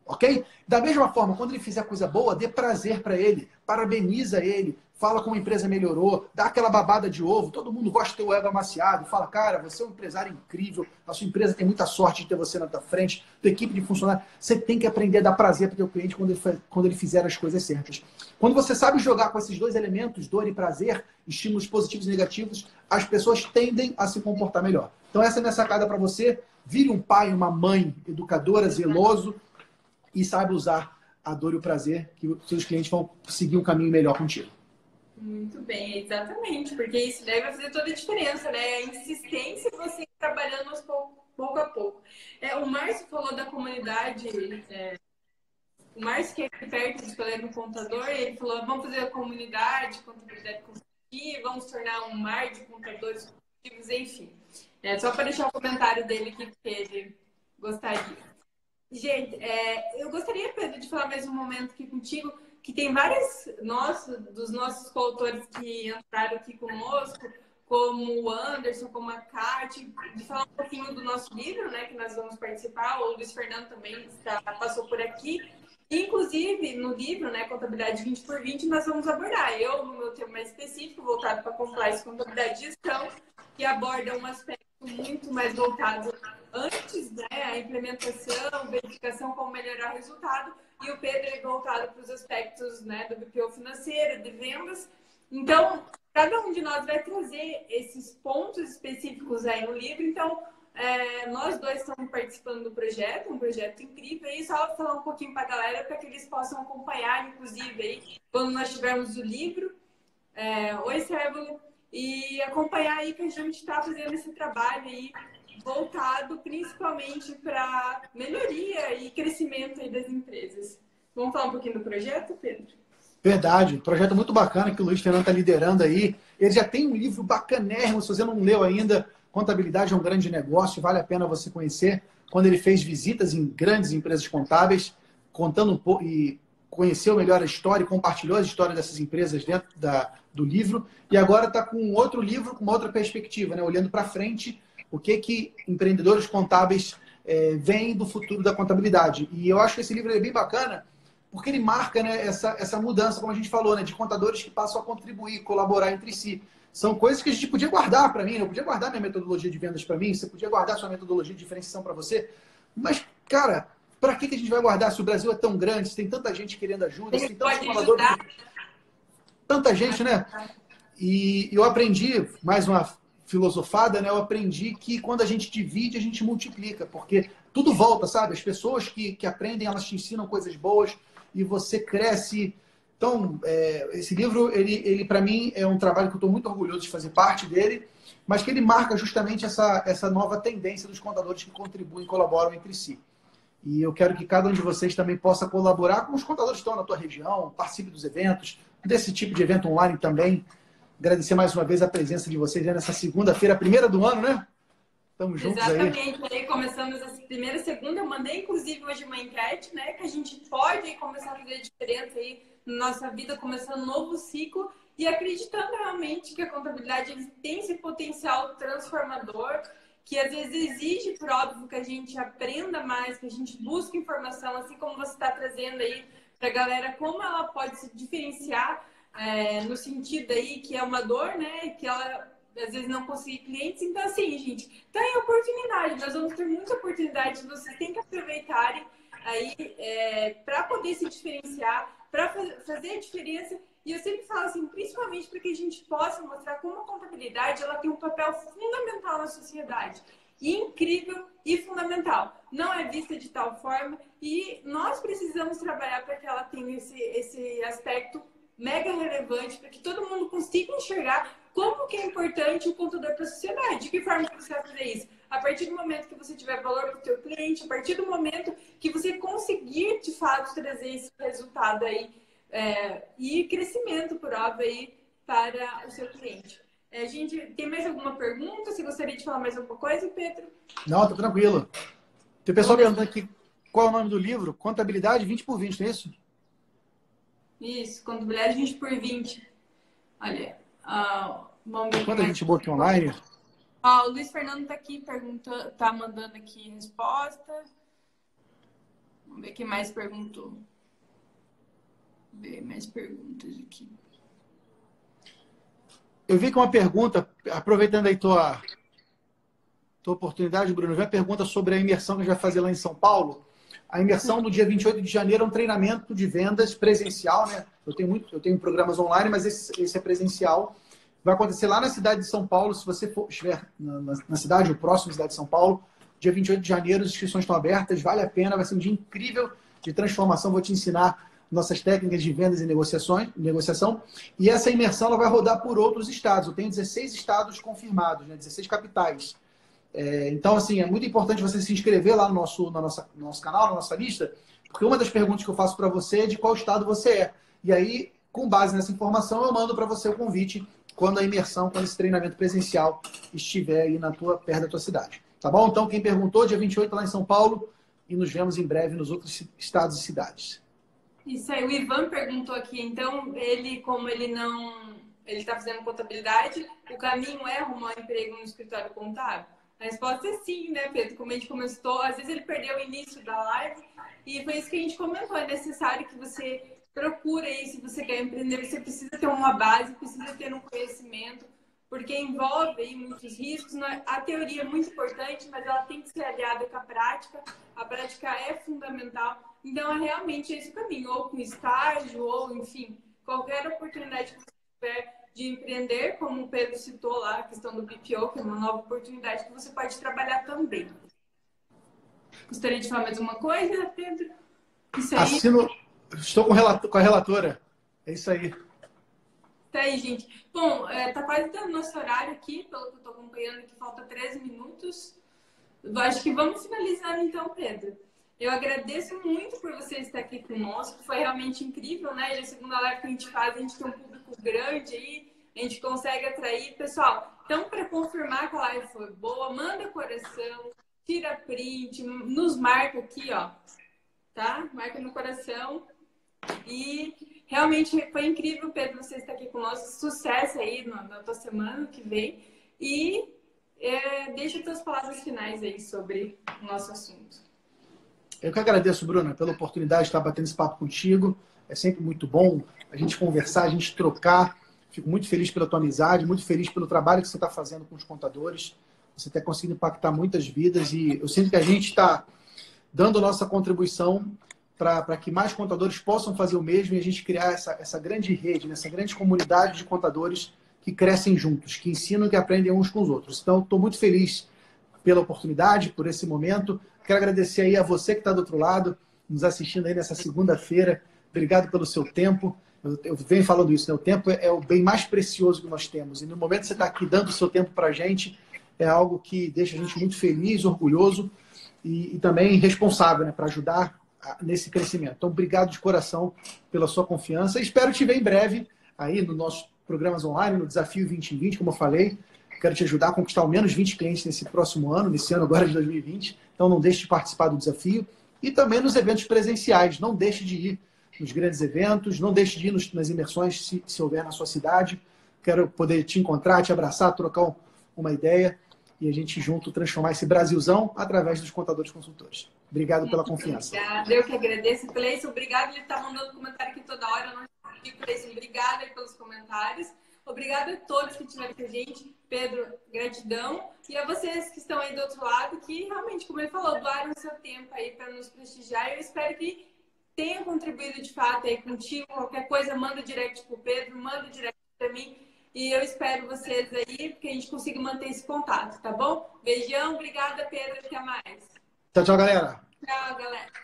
Speaker 2: Ok? Da mesma forma, quando ele fizer coisa boa, dê prazer para ele, parabeniza ele, fala como a empresa melhorou, dá aquela babada de ovo, todo mundo gosta de ter o ego amaciado, fala, cara, você é um empresário incrível, a sua empresa tem muita sorte de ter você na tua frente, tua equipe de funcionários, você tem que aprender a dar prazer para o teu cliente quando ele fizer as coisas certas. Quando você sabe jogar com esses dois elementos, dor e prazer, estímulos positivos e negativos, as pessoas tendem a se comportar melhor. Então essa é a minha sacada para você, vire um pai, uma mãe educadora, zeloso, e sabe usar a dor e o prazer, que os seus clientes vão seguir um caminho melhor contigo.
Speaker 1: Muito bem, exatamente, porque isso daí vai fazer toda a diferença, né? A insistência e você ir trabalhando pouco a pouco. O Márcio falou da comunidade, o Márcio que é aqui perto dos colegas do contador, ele falou, vamos fazer a comunidade consultiva, vamos tornar um mar de contadores consultivos, enfim. Só para deixar o comentário dele aqui, que ele gostaria. Gente, eu gostaria, Pedro, de falar mais um momento aqui contigo, que tem vários dos nossos coautores que entraram aqui conosco, como o Anderson, como a Kate, de falar um pouquinho do nosso livro, né, que nós vamos participar, o Luiz Fernando também passou por aqui. Inclusive, no livro, né, Contabilidade 20 por 20, nós vamos abordar, eu, no meu tema mais específico, voltado para compliance, contabilidade e gestão, que aborda um aspecto muito mais voltado antes, né, a implementação, verificação, como melhorar o resultado, e o Pedro é voltado para os aspectos, né, do BPO financeiro, de vendas. Então, cada um de nós vai trazer esses pontos específicos aí no livro. Então, nós dois estamos participando do projeto, um projeto incrível, e só falar um pouquinho para a galera para que eles possam acompanhar, inclusive, aí, quando nós tivermos o livro. Oi, Sérvulo, e acompanhar aí que a gente está fazendo esse trabalho aí, voltado principalmente para melhoria e crescimento aí das empresas. Vamos falar um pouquinho do projeto, Pedro?
Speaker 2: Verdade, projeto muito bacana que o Luiz Fernando está liderando aí. Ele já tem um livro bacanérrimo, se você não leu ainda, Contabilidade é um Grande Negócio, vale a pena você conhecer. Quando ele fez visitas em grandes empresas contábeis, contando um pouco e conheceu melhor a história e compartilhou as histórias dessas empresas dentro do livro. E agora está com outro livro, com uma outra perspectiva, né? Olhando para frente, o que empreendedores contábeis veem do futuro da contabilidade. E eu acho que esse livro é bem bacana, porque ele marca, né, essa mudança, como a gente falou, né, de contadores que passam a contribuir, colaborar entre si. São coisas que a gente podia guardar para mim, eu podia guardar minha metodologia de vendas para mim, você podia guardar sua metodologia de diferenciação para você, mas, cara, para que a gente vai guardar se o Brasil é tão grande, se tem tanta gente querendo ajuda, se tem tantos contadores, tanta gente, né? E eu aprendi, mais uma filosofada, né? Eu aprendi que quando a gente divide, a gente multiplica, porque tudo volta, sabe? As pessoas que aprendem, elas te ensinam coisas boas, e você cresce. Então, esse livro, ele para mim, é um trabalho que eu estou muito orgulhoso de fazer parte dele, mas que ele marca justamente essa nova tendência dos contadores que contribuem e colaboram entre si. E eu quero que cada um de vocês também possa colaborar com os contadores que estão na tua região, participe dos eventos, desse tipo de evento online também. Agradecer mais uma vez a presença de vocês nessa segunda-feira, primeira do ano, né? Estamos juntos aí.
Speaker 1: Exatamente, aí começamos essa primeira segunda, eu mandei inclusive hoje uma enquete, né, que a gente pode começar a fazer diferença aí na nossa vida, começando um novo ciclo e acreditando realmente que a contabilidade ele tem esse potencial transformador, que às vezes exige, por óbvio, que a gente aprenda mais, que a gente busque informação, assim como você está trazendo aí para a galera, como ela pode se diferenciar no sentido aí que é uma dor, né, que ela às vezes não conseguir clientes. Então, assim, gente, tá em oportunidade. Nós vamos ter muita oportunidade. Vocês têm que aproveitarem aí para poder se diferenciar, para fazer a diferença. E eu sempre falo assim, principalmente para que a gente possa mostrar como a contabilidade ela tem um papel fundamental na sociedade. E incrível e fundamental. Não é vista de tal forma e nós precisamos trabalhar para que ela tenha esse aspecto mega relevante, para que todo mundo consiga enxergar como que é importante o contador para a sociedade. De que forma que você vai fazer isso? A partir do momento que você tiver valor para o seu cliente, a partir do momento que você conseguir, de fato, trazer esse resultado aí e crescimento, por óbvio, aí para o seu cliente. Gente, tem mais alguma pergunta? Você gostaria de falar mais alguma coisa, Pedro?
Speaker 2: Não, tá tranquilo. Tem o pessoal perguntando aqui qual é o nome do livro. Contabilidade 20 por 20, não é isso?
Speaker 1: Isso, contabilidade 20 por 20. Olha, vamos ver.
Speaker 2: Quanta gente boa aqui online.
Speaker 1: O Luiz Fernando está aqui perguntando, tá mandando aqui resposta. Vamos ver quem mais perguntou. Ver mais perguntas aqui.
Speaker 2: Eu vi que uma pergunta, aproveitando aí tua oportunidade, Bruno, veio a pergunta sobre a imersão que a gente vai fazer lá em São Paulo. A imersão no dia 28 de janeiro é um treinamento de vendas presencial, né? Eu tenho programas online, mas esse é presencial. Vai acontecer lá na cidade de São Paulo, se você estiver na cidade ou próximo da cidade de São Paulo. Dia 28 de janeiro, as inscrições estão abertas, vale a pena, vai ser um dia incrível de transformação. Vou te ensinar nossas técnicas de vendas e negociação. E essa imersão ela vai rodar por outros estados. Eu tenho 16 estados confirmados, né? 16 capitais. Então, assim, é muito importante você se inscrever lá no nosso canal, na nossa lista, porque uma das perguntas que eu faço para você é de qual estado você é. E aí, com base nessa informação, eu mando para você o convite quando a imersão, quando esse treinamento presencial estiver aí perto da tua cidade. Tá bom? Então, quem perguntou, dia 28 lá em São Paulo, e nos vemos em breve nos outros estados e cidades.
Speaker 1: Isso aí, o Ivan perguntou aqui, então, como ele está fazendo contabilidade, o caminho é arrumar um emprego no escritório contábil? A resposta é sim, né, Pedro? Como a gente começou, às vezes ele perdeu o início da live e foi isso que a gente comentou. É necessário que você procure aí, se você quer empreender, você precisa ter uma base, precisa ter um conhecimento, porque envolve aí muitos riscos. A teoria é muito importante, mas ela tem que ser aliada com a prática. A prática é fundamental. Então, é realmente esse o caminho, ou com estágio, ou, enfim, qualquer oportunidade que você tiver de empreender, como o Pedro citou lá, a questão do BPO, que é uma nova oportunidade que você pode trabalhar também. Gostaria de falar mais uma coisa, Pedro? Isso aí.
Speaker 2: Estou com a relatora. É isso aí.
Speaker 1: Tá aí, gente. Bom, tá quase dando nosso horário aqui, pelo que eu estou acompanhando aqui, falta 13 minutos. Eu acho que vamos finalizar então, Pedro. Eu agradeço muito por você estar aqui conosco. Foi realmente incrível, né? E a segunda live que a gente faz, a gente tem um público grande aí, a gente consegue atrair. Pessoal, então, para confirmar que a live foi boa, manda coração, tira print, nos marca aqui, ó, tá? Marca no coração. E realmente foi incrível, Pedro, você estar aqui conosco. Sucesso aí na tua semana que vem. E deixa as tuas palavras finais aí sobre o nosso assunto.
Speaker 2: Eu que agradeço, Bruna, pela oportunidade de estar batendo esse papo contigo. É sempre muito bom a gente conversar, a gente trocar. Fico muito feliz pela tua amizade, muito feliz pelo trabalho que você está fazendo com os contadores. Você está conseguindo impactar muitas vidas e eu sinto que a gente está dando nossa contribuição para que mais contadores possam fazer o mesmo e a gente criar essa grande rede, essa grande comunidade de contadores que crescem juntos, que ensinam e que aprendem uns com os outros. Então, estou muito feliz pela oportunidade, por esse momento. Quero agradecer aí a você que está do outro lado, nos assistindo aí nessa segunda-feira. Obrigado pelo seu tempo. Eu venho falando isso, né? O tempo é o bem mais precioso que nós temos. E no momento que você está aqui dando o seu tempo para a gente, é algo que deixa a gente muito feliz, orgulhoso e também responsável, né? Para ajudar nesse crescimento. Então, obrigado de coração pela sua confiança. Espero te ver em breve aí nos nossos programas online, no Desafio 2020, como eu falei. Quero te ajudar a conquistar ao menos 20 clientes nesse próximo ano, nesse ano agora de 2020. Então, não deixe de participar do desafio. E também nos eventos presenciais. Não deixe de ir nos grandes eventos, não deixe de ir nas imersões, se houver na sua cidade. Quero poder te encontrar, te abraçar, trocar uma ideia e a gente junto transformar esse Brasilzão através dos contadores consultores. Obrigado pela confiança.
Speaker 1: Obrigada, eu que agradeço, Cleison. Obrigado, ele está mandando comentário aqui toda hora. Eu não fico, Cleison. Obrigada pelos comentários. Obrigada a todos que estiveram com a gente. Pedro, gratidão. E a vocês que estão aí do outro lado, que realmente, como ele falou, doaram o seu tempo aí para nos prestigiar. Eu espero que tenha contribuído de fato aí contigo. Qualquer coisa, manda direct pro Pedro, manda direct para mim. E eu espero vocês aí, que a gente consiga manter esse contato, tá bom? Beijão, obrigada, Pedro. Até mais.
Speaker 2: Tchau, tchau, galera.
Speaker 1: Tchau, galera.